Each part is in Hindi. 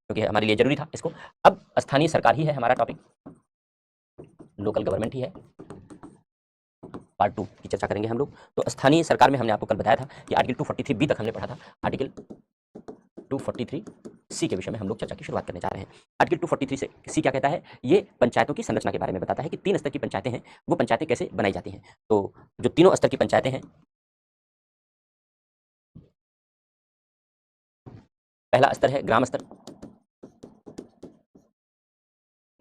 क्योंकि हमारे लिए जरूरी था इसको। अब स्थानीय सरकार ही है हमारा टॉपिक, लोकल गवर्नमेंट ही है, पार्ट 2 की चर्चा करेंगे हम लोग। तो स्थानीय सरकार में हमने आपको कल बताया था कि आर्टिकल 243 तक हमने पढ़ा था। आर्टिकल 243 के विषय में हम लोग चर्चा की शुरुआत करने जा रहे हैं। आर्टिकल 243 क्या कहता है? ये पंचायतों की संरचना के बारे में बताता है कि 3 स्तर की पंचायतें हैं, वो पंचायतें कैसे बनाई जाती हैं। तो जो तीनों स्तर की पंचायतें हैं, पहला स्तर है ग्राम स्तर,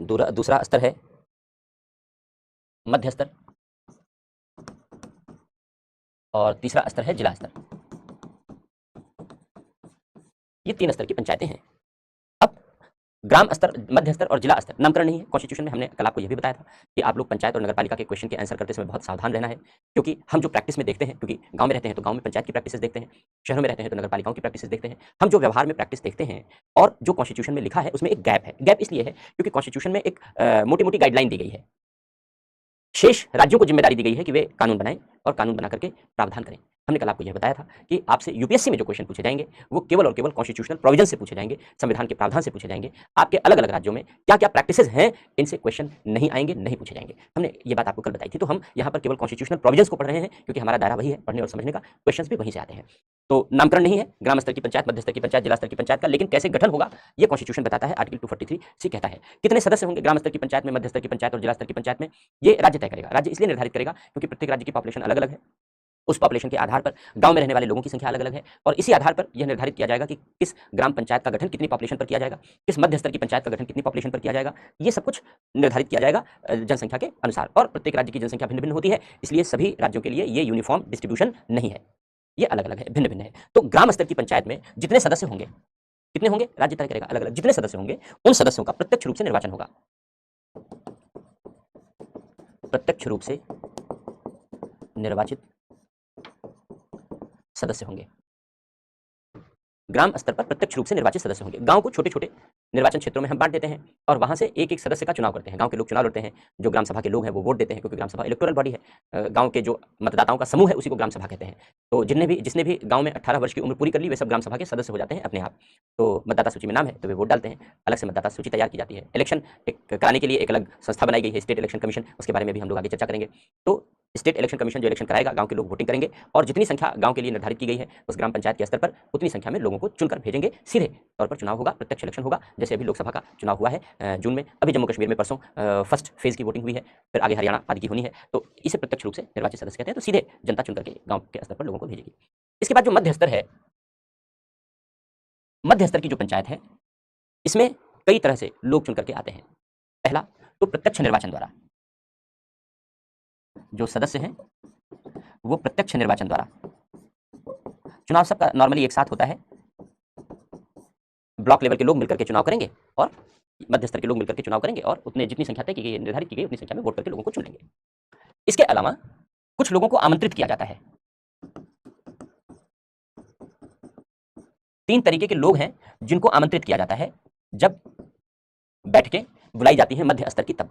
दूसरा स्तर है मध्य स्तर, और तीसरा स्तर है जिला स्तर। ये 3 स्तर की पंचायतें हैं। अब ग्राम स्तर, मध्य स्तर और जिला स्तर नामकरण नहीं है कॉन्स्टिट्यूशन में। हमने कल आपको यह भी बताया था कि आप लोग पंचायत और नगरपालिका के क्वेश्चन के आंसर करते समय बहुत सावधान रहना है, क्योंकि हम जो प्रैक्टिस में देखते हैं, क्योंकि गांव में रहते हैं तो गांव में पंचायत की प्रैक्टिस देखते हैं, शहरों में रहते हैं तो नगरपालिकाओं की प्रैक्टिस देखते हैं। हम जो व्यवहार में प्रैक्टिस देखते हैं और जो कॉन्स्टिट्यूशन में लिखा है उसमें एक गैप है। गैप इसलिए है क्योंकि कॉन्स्टिट्यूशन में एक मोटी मोटी गाइडलाइन दी गई है, शेष राज्यों को जिम्मेदारी दी गई है कि वे कानून बनाएं और कानून बना करके प्रावधान करें। हमने कल आपको यह बताया था कि आपसे यूपीएससी में जो क्वेश्चन पूछे जाएंगे वो केवल और केवल कॉन्स्टिट्यूशनल प्रोविजन से पूछे जाएंगे, संविधान के प्रावधान से पूछे जाएंगे। आपके अलग अलग राज्यों में क्या क्या प्रैक्टिसेस हैं, इनसे क्वेश्चन नहीं आएंगे, नहीं पूछे जाएंगे। हमने ये बात आपको कल बताई थी। तो हम यहाँ पर केवल कॉन्स्टिट्यूशनल प्रोविजन को पढ़ रहे हैं, क्योंकि हमारा दायरा वही है पढ़ने और समझने का, क्वेश्चन भी वहीं से आते हैं। तो नामकरण नहीं है ग्राम स्तर की पंचायत, मध्य स्तर की पंचायत, जिला स्तर की पंचायत का, लेकिन कैसे गठन होगा ये कॉन्स्टिट्यूशन बताता है। आर्टिकल 243 कहता है कितने सदस्य होंगे ग्राम स्तर की पंचायत में, मध्य स्तर की पंचायत और जिला स्तर की पंचायत में, ये राज्य तय करेगा। राज्य इसलिए निर्धारित करेगा क्योंकि प्रत्येक राज्य की पॉपुलेशन अलग अलग है। उस पॉपुलेशन के आधार पर गांव में रहने वाले लोगों की संख्या अलग अलग है, और इसी आधार पर यह निर्धारित किया जाएगा कि किस ग्राम पंचायत का गठन कितनी पॉपुलेशन पर किया जाएगा, किस मध्य स्तर की पंचायत का गठन कितनी पॉपुलेशन पर किया जाएगा। ये सब कुछ निर्धारित किया जाएगा जनसंख्या के अनुसार, और प्रत्येक राज्य की जनसंख्या भिन्न भिन्न होती है, इसलिए सभी राज्यों के लिए ये यूनिफॉर्म डिस्ट्रीब्यूशन नहीं है, ये अलग अलग है, भिन्न भिन्न है। तो ग्राम स्तर की पंचायत में जितने सदस्य होंगे, कितने होंगे राज्य तय करेगा, अलग अलग जितने सदस्य होंगे उन सदस्यों का प्रत्यक्ष रूप से निर्वाचन होगा, प्रत्यक्ष रूप से निर्वाचित सदस्य होंगे। ग्राम स्तर पर प्रत्यक्ष रूप से निर्वाचित सदस्य होंगे। गांव को छोटे छोटे निर्वाचन क्षेत्रों में हम बांट देते हैं और वहां से एक एक सदस्य का चुनाव करते हैं। गांव के लोग चुनाव लड़ते हैं, जो ग्राम सभा के लोग हैं वो वोट देते हैं, क्योंकि ग्राम सभा इलेक्टोरल बॉडी है। गांव के जो मतदाताओं का समूह है उसी को ग्राम सभा कहते हैं। तो जिसने भी गांव में 18 वर्ष की उम्र पूरी कर ली वे सब ग्राम सभा के सदस्य हो जाते हैं अपने आप। तो मतदाता सूची में नाम है तो वे वोट डालते हैं, अलग से मतदाता सूची तैयार की जाती है। इलेक्शन कराने के लिए एक अलग संस्था बनाई गई है, स्टेट इलेक्शन कमीशन, उसके बारे में भी हम लोग आगे चर्चा करेंगे। तो स्टेट इलेक्शन कमीशन जो इलेक्शन कराएगा, गांव के लोग वोटिंग करेंगे और जितनी संख्या गांव के लिए निर्धारित की गई है उस ग्राम पंचायत के स्तर पर उतनी संख्या में लोगों को चुनकर भेजेंगे। सीधे तौर पर चुनाव होगा, प्रत्यक्ष इलेक्शन होगा, जैसे अभी लोकसभा का चुनाव हुआ है जून में, अभी जम्मू कश्मीर में परसों फर्स्ट फेज की वोटिंग हुई है, फिर आगे हरियाणा आदि की होनी है। तो इसे प्रत्यक्ष रूप से निर्वाचित सदस्य कहते हैं। तो सीधे जनता चुन करके गांव के स्तर पर लोगों को भेजेगी। इसके बाद जो मध्य स्तर है, मध्य स्तर की जो पंचायत है, इसमें कई तरह से लोग चुन करके आते हैं। पहला तो प्रत्यक्ष निर्वाचन द्वारा, जो सदस्य हैं वो प्रत्यक्ष निर्वाचन द्वारा, चुनाव सबका नॉर्मली एक साथ होता है, ब्लॉक लेवल के लोग मिलकर के चुनाव करेंगे और मध्य स्तर के लोग मिलकर के चुनाव करेंगे और उतने जितनी संख्या तय की गई, निर्धारित की गई उतनी संख्या में वोट करके लोगों को चुन लेंगे। इसके अलावा कुछ लोगों को आमंत्रित किया जाता है। 3 तरीके के लोग हैं जिनको आमंत्रित किया जाता है जब बैठकें बुलाई जाती हैं मध्य स्तर की, तब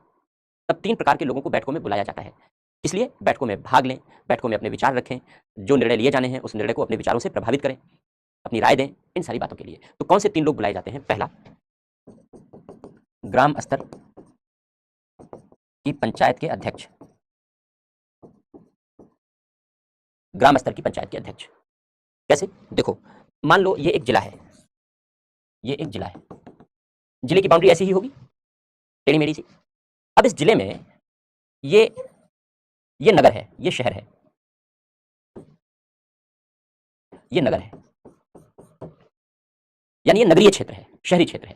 3 प्रकार के लोगों को बैठकों में बुलाया जाता है। इसलिए बैठकों में भाग लें, बैठकों में अपने विचार रखें, जो निर्णय लिए जाने हैं उस निर्णय को अपने विचारों से प्रभावित करें, अपनी राय दें, इन सारी बातों के लिए। तो कौन से 3 लोग बुलाए जाते हैं? पहला, ग्राम स्तर की पंचायत के अध्यक्ष, ग्राम स्तर की पंचायत के अध्यक्ष। कैसे? देखो, मान लो ये एक जिला है, ये एक जिला है, जिले की बाउंड्री ऐसी ही होगी, टेढ़ी मेढ़ी सी। अब इस जिले में ये नगर है, ये शहर है, ये नगर है, यानी ये नगरीय क्षेत्र है, शहरी क्षेत्र है।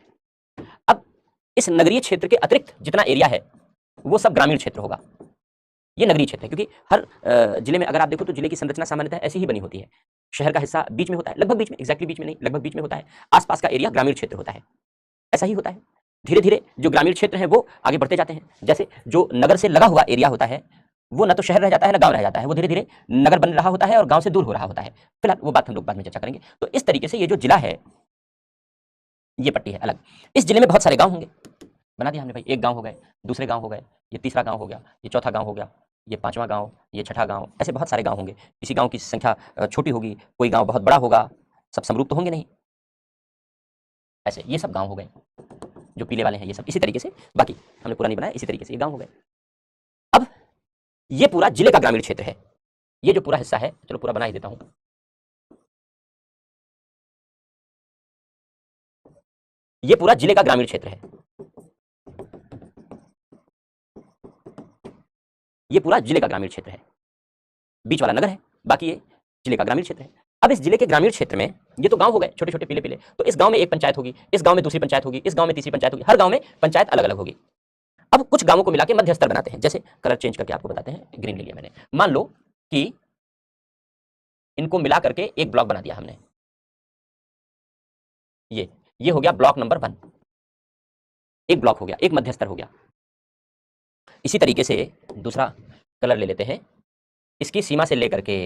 अब इस नगरीय क्षेत्र के अतिरिक्त जितना एरिया है वो सब ग्रामीण क्षेत्र होगा। ये नगरीय क्षेत्र है, क्योंकि हर जिले में अगर आप देखो तो जिले की संरचना सामान्यतः ऐसी ही बनी होती है। शहर का हिस्सा बीच में होता है, लगभग बीच में, एग्जैक्टली बीच में नहीं, लगभग बीच में होता है। आसपास का एरिया ग्रामीण क्षेत्र होता है, ऐसा ही होता है। धीरे धीरे जो ग्रामीण क्षेत्र है वो आगे बढ़ते जाते हैं। जैसे जो नगर से लगा हुआ एरिया होता है वो ना तो शहर रह जाता है ना गांव रह जाता है, वो धीरे धीरे नगर बन रहा होता है और गांव से दूर हो रहा होता है। फिलहाल वो बात हम लोग बाद में चर्चा करेंगे। तो इस तरीके से ये जो जिला है, ये पट्टी है अलग, इस जिले में बहुत सारे गांव होंगे। बना दिया हमने भाई, एक गांव हो गए, दूसरे गांव हो गए, ये तीसरा गांव हो गया, ये चौथा गांव हो गया, ये पांचवा गांव, ये छठा गांव, ऐसे बहुत सारे गांव होंगे। किसी गांव की संख्या छोटी होगी, कोई गांव बहुत बड़ा होगा, सब समरूप तो होंगे नहीं, ऐसे ये सब गांव हो गए, जो पीले वाले हैं ये सब। इसी तरीके से बाकी हमने पूरा नहीं बनाया, इसी तरीके से ये गांव हो गए। अब ये पूरा जिले का ग्रामीण क्षेत्र है, ये जो पूरा हिस्सा है, चलो पूरा बना ही देता हूं। ये पूरा जिले का ग्रामीण क्षेत्र है, ये पूरा जिले का ग्रामीण क्षेत्र है, बीच वाला नगर है, बाकी ये जिले का ग्रामीण क्षेत्र है। अब इस जिले के ग्रामीण क्षेत्र में ये तो गांव हो गए छोटे छोटे पीले पीले, तो इस गांव में एक पंचायत होगी, इस गांव में दूसरी पंचायत होगी, इस गांव में तीसरी पंचायत होगी, हर गांव में पंचायत अलग अलग होगी। अब कुछ गांवों को मिला के मध्य स्तर बनाते हैं, जैसे कलर चेंज करके आपको बताते हैं, ग्रीन ले लिया मैंने। मान लो कि इनको मिला करके एक ब्लॉक बना दिया हमने, ये हो गया ब्लॉक नंबर 1, एक ब्लॉक हो गया, एक मध्य स्तर हो गया। इसी तरीके से दूसरा कलर ले लेते हैं, इसकी सीमा से लेकर के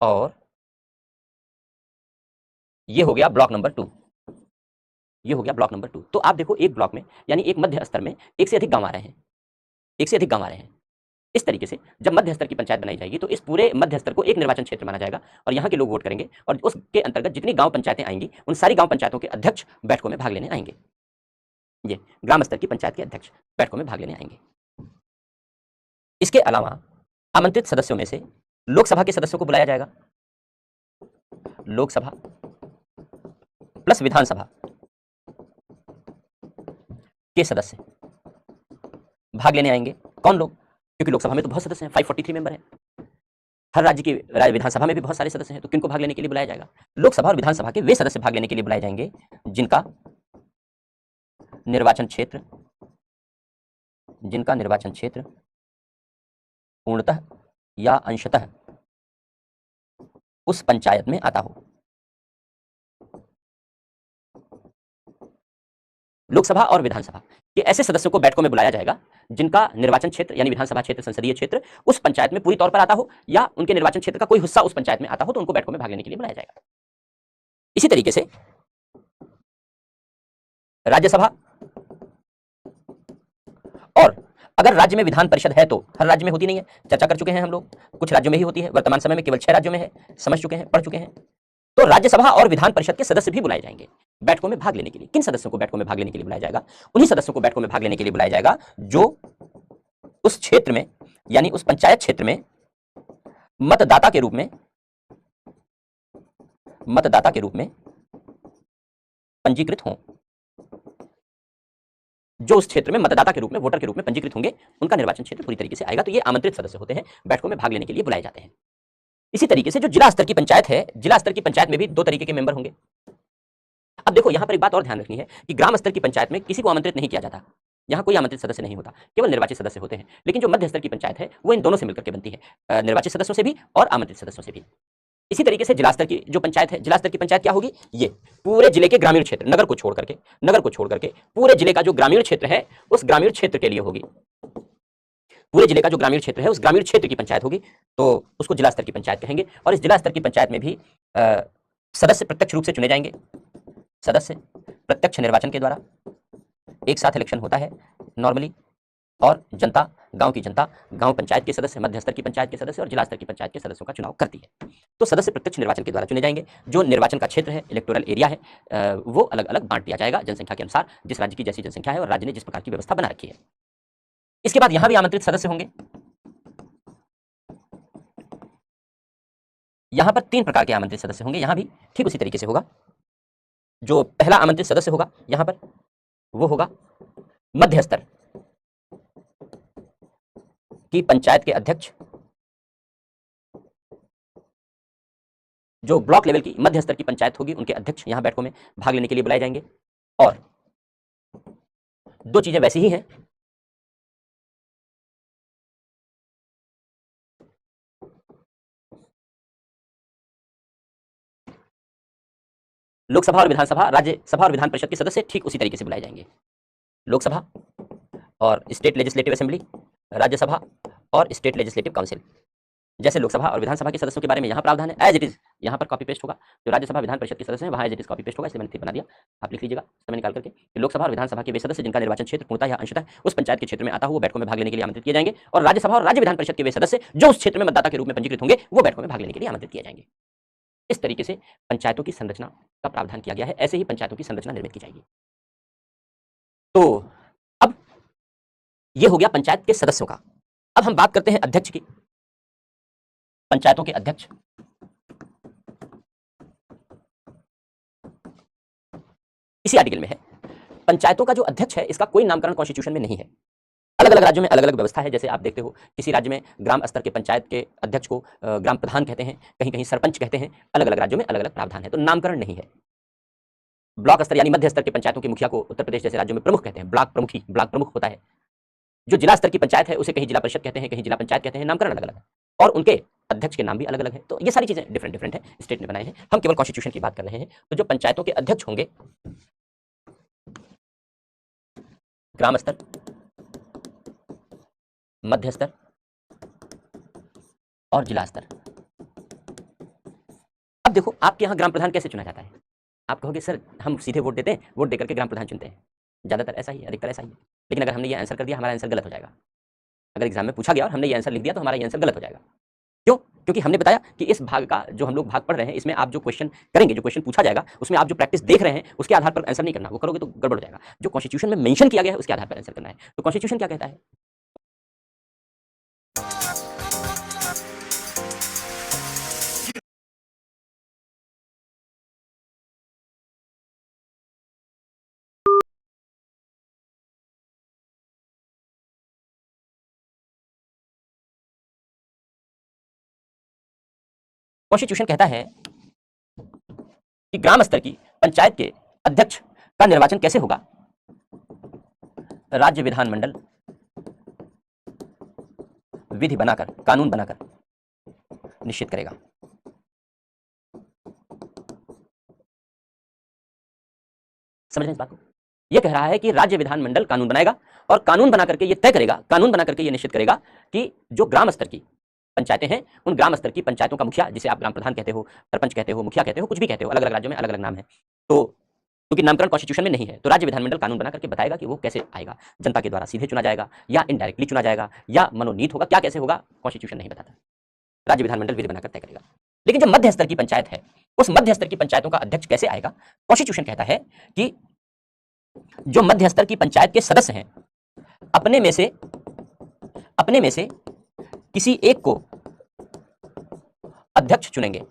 और ये हो गया ब्लॉक नंबर 2, ये हो गया ब्लॉक नंबर 2। तो आप देखो एक ब्लॉक में यानी एक मध्य स्तर में एक से अधिक गांव आ रहे हैं, एक से अधिक गांव आ रहे हैं। इस तरीके से जब मध्य स्तर की पंचायत बनाई जाएगी तो इस पूरे मध्य स्तर को एक निर्वाचन क्षेत्र माना जाएगा और यहाँ के लोग वोट करेंगे और उसके अंतर्गत जितनी गांव पंचायतें आएंगी उन सारी गांव पंचायतों के अध्यक्ष बैठकों में भाग लेने आएंगे। ये ग्राम स्तर की पंचायत के अध्यक्ष बैठकों में भाग लेने आएंगे। इसके अलावा आमंत्रित सदस्यों में से लोकसभा के सदस्यों को बुलाया जाएगा, लोकसभा प्लस विधानसभा के सदस्य भाग लेने आएंगे। कौन लोग? क्योंकि लोकसभा में तो बहुत सदस्य हैं, 543 मेंबर हैं, हर राज्य की विधानसभा में भी बहुत सारे सदस्य हैं, तो किनको भाग लेने के लिए बुलाया जाएगा? लोकसभा और विधानसभा के वे सदस्य भाग लेने के लिए बुलाए जाएंगे जिनका निर्वाचन क्षेत्र पूर्णतः या अंशतः उस पंचायत में आता हो। लोकसभा और विधानसभा के ऐसे सदस्यों को बैठकों में बुलाया जाएगा जिनका निर्वाचन क्षेत्र यानी विधानसभा क्षेत्र, संसदीय क्षेत्र उस पंचायत में पूरी तौर पर आता हो या उनके निर्वाचन क्षेत्र का कोई हिस्सा उस पंचायत में आता हो, तो उनको बैठकों में भाग लेने के लिए बुलाया जाएगा। इसी तरीके से राज्यसभा, और अगर राज्य में विधान परिषद है, तो हर राज्य में होती नहीं है, चर्चा कर चुके हैं हम लोग, कुछ राज्यों में ही होती है, वर्तमान समय में केवल 6 राज्यों में है, समझ चुके हैं, पढ़ चुके हैं। तो राज्यसभा और विधान परिषद के सदस्य भी बुलाए जाएंगे बैठकों में भाग लेने के लिए। किन सदस्यों को बैठकों में भाग लेने के लिए बुलाया जाएगा? उन्हीं सदस्यों को बैठकों में भाग लेने के लिए बुलाया जाएगा जो उस क्षेत्र में यानी उस पंचायत क्षेत्र में मतदाता के रूप में पंजीकृत हों। जो उस क्षेत्र में मतदाता के रूप में, वोटर के रूप में पंजीकृत होंगे, उनका निर्वाचन क्षेत्र पूरी तरीके से आएगा। तो ये आमंत्रित सदस्य होते हैं, बैठकों में भाग लेने के लिए बुलाए जाते हैं। इसी तरीके से जो जिला स्तर की पंचायत है, जिला स्तर की पंचायत में भी 2 तरीके के मेंबर होंगे। अब देखो यहां पर एक बात और ध्यान रखनी है कि ग्राम स्तर की पंचायत में किसी को आमंत्रित नहीं किया जाता, यहां कोई आमंत्रित सदस्य नहीं होता, केवल निर्वाचित सदस्य होते हैं। लेकिन जो मध्य स्तर की पंचायत है वो इन दोनों से मिलकर के बनती है, निर्वाचित सदस्यों से भी और आमंत्रित सदस्यों से भी। इसी तरीके से जिला स्तर की जो पंचायत है, जिला स्तर की पंचायत क्या होगी? ये पूरे जिले के ग्रामीण क्षेत्र, नगर को छोड़ करके पूरे जिले का जो ग्रामीण क्षेत्र है उस ग्रामीण क्षेत्र के लिए होगी। पूरे जिले का जो ग्रामीण क्षेत्र है उस ग्रामीण क्षेत्र की पंचायत होगी, तो उसको जिला स्तर की पंचायत कहेंगे। और इस जिला स्तर की पंचायत में भी सदस्य प्रत्यक्ष रूप से चुने जाएंगे, सदस्य प्रत्यक्ष निर्वाचन के द्वारा, एक साथ इलेक्शन होता है नॉर्मली, और जनता, गांव की जनता, गांव पंचायत के सदस्य, मध्य स्तर की पंचायत के सदस्य और जिला स्तर की पंचायत के सदस्यों का चुनाव करती है। तो सदस्य प्रत्यक्ष निर्वाचन के द्वारा चुने जाएंगे। जो निर्वाचन का क्षेत्र है, इलेक्टोरल एरिया है, वो अलग अलग बांट दिया जाएगा जनसंख्या के अनुसार, जिस राज्य की जैसी जनसंख्या है और राज्य ने जिस प्रकार की व्यवस्था बना रखी है। इसके बाद यहां भी आमंत्रित सदस्य होंगे। यहां पर 3 प्रकार के आमंत्रित सदस्य होंगे, यहां भी ठीक उसी तरीके से होगा। जो पहला आमंत्रित सदस्य होगा यहां पर, वो होगा मध्य स्तर की पंचायत के अध्यक्ष। जो ब्लॉक लेवल की मध्य स्तर की पंचायत होगी उनके अध्यक्ष यहां बैठकों में भाग लेने के लिए बुलाए जाएंगे। और 2 चीजें वैसी ही हैं, लोकसभा और विधानसभा, राज्यसभा और विधान परिषद के सदस्य ठीक उसी तरीके से बुलाए जाएंगे। लोकसभा और स्टेट लेजिस्लेटिव असेंबली, राज्यसभा और स्टेट लेजिस्लेटिव काउंसिल। जैसे लोकसभा और विधानसभा के सदस्यों के बारे में यहाँ प्रावधान है, एज इट इज यहाँ पर कॉपी पेस्ट होगा। जो राज्यसभा विधान परिषद के सदस्य हैं वहाँ as it is copy paste होगा, इसलिए मैंने बना दिया, आप लिख लीजिएगा समय निकाल करके। लोकसभा और विधानसभा के वे सदस्य जिनका निर्वाचन क्षेत्र पूर्णतः या अंशतः उस पंचायत के क्षेत्र में आता हो वो बैठकों में भाग लेने के लिए आमंत्रित किए जाएंगे। और राज्यसभा और राज्य विधान परिषद के वे सदस्य जो उस क्षेत्र में मतदाता के रूप में पंजीकृत होंगे वो बैठकों में भाग लेने के लिए आमंत्रित किए जाएंगे। इस तरीके से पंचायतों की संरचना का प्रावधान किया गया है, ऐसे ही पंचायतों की संरचना निर्मित की जाएगी। तो अब ये हो गया पंचायत के सदस्यों का। अब हम बात करते हैं अध्यक्ष की। पंचायतों के अध्यक्ष इसी आर्टिकल में है। पंचायतों का जो अध्यक्ष है इसका कोई नामकरण कॉन्स्टिट्यूशन में नहीं है। अलग अलग राज्यों में अलग अलग व्यवस्था है। जैसे आप देखते हो किसी राज्य में ग्राम स्तर के पंचायत के अध्यक्ष को ग्राम प्रधान कहते हैं, कहीं कहीं सरपंच कहते हैं। अलग अलग राज्यों में अलग अलग प्रावधान है, तो नामकरण नहीं है। ब्लॉक स्तर यानी मध्य स्तर के पंचायतों के मुखिया को उत्तर प्रदेश जैसे राज्यों में प्रमुख कहते हैं, ब्लॉक प्रमुख ही ब्लॉक प्रमुख होता है। जो जिला स्तर की पंचायत है उसे कहीं जिला परिषद कहते हैं, कहीं जिला पंचायत कहते हैं, नामकरण अलग अलग है और उनके अध्यक्ष के नाम भी अलग अलग है। तो ये सारी चीजें डिफरेंट डिफरेंट है, स्टेट ने बनाए हैं, हम केवल कॉन्स्टिट्यूशन की बात कर रहे हैं। तो जो पंचायतों के अध्यक्ष होंगे ग्राम स्तर, मध्य स्तर और जिला स्तर। अब देखो आपके यहाँ ग्राम प्रधान कैसे चुना जाता है? आप कहोगे सर हम सीधे वोट देते हैं, वोट देकर के ग्राम प्रधान चुनते हैं। ज्यादातर ऐसा ही, अधिकतर ऐसा ही है। लेकिन अगर हमने ये आंसर कर दिया हमारा आंसर गलत हो जाएगा। अगर एग्जाम में पूछा गया और हमने ये आंसर लिख दिया तो हमारा ये आंसर गलत हो जाएगा। क्यों? क्योंकि हमने बताया कि इस भाग का जो हम लोग भाग पढ़ रहे हैं इसमें आप जो क्वेश्चन करेंगे, जो क्वेश्चन पूछा जाएगा उसमें आप जो प्रैक्टिस देख रहे हैं उसके आधार पर आंसर नहीं करना, वो करोगे तो गड़बड़ हो जाएगा। जो कॉन्स्टिट्यूशन में मेंशन किया गया है उसके आधार पर आंसर करना है। तो कॉन्स्टिट्यूशन क्या कहता है? कॉन्स्टिट्यूशन कहता है कि ग्राम स्तर की पंचायत के अध्यक्ष का निर्वाचन कैसे होगा? राज्य विधानमंडल विधि बनाकर, कानून बनाकर निश्चित करेगा। समझ रहे हैं इस बात को? यह कह रहा है कि राज्य विधानमंडल कानून बनाएगा और कानून बना करके ये तय करेगा, कानून बना करके ये निश्चित करेगा कि जो ग्राम स्तर की पंचायतें हैं उन ग्राम स्तर की पंचायतों का मुखिया, जिसे आप ग्राम प्रधान कहते हो, सरपंच कहते हो, मुखिया कहते हो, कुछ भी कहते हो, अलग अलग राज्यों में अलग अलग नाम है। तो क्योंकि नामकरण कॉन्स्टिट्यूशन में नहीं है तो राज्य विधानमंडल कानून बना करके बताएगा कि वो कैसे आएगा। जनता के द्वारा सीधे चुना जाएगा या इनडायरेक्टली चुना जाएगा या मनोनीत होगा, क्या कैसे होगा कॉन्स्टिट्यूशन नहीं बताता। राज्य विधानमंडल विधि बनाकर तय करेगा। लेकिन जो मध्य स्तर की पंचायत है उस मध्य स्तर की पंचायतों का अध्यक्ष कैसे आएगा? कॉन्स्टिट्यूशन कहता है कि जो मध्य स्तर की पंचायत के सदस्य हैं अपने में से किसी एक को अध्यक्ष चुनेंगे,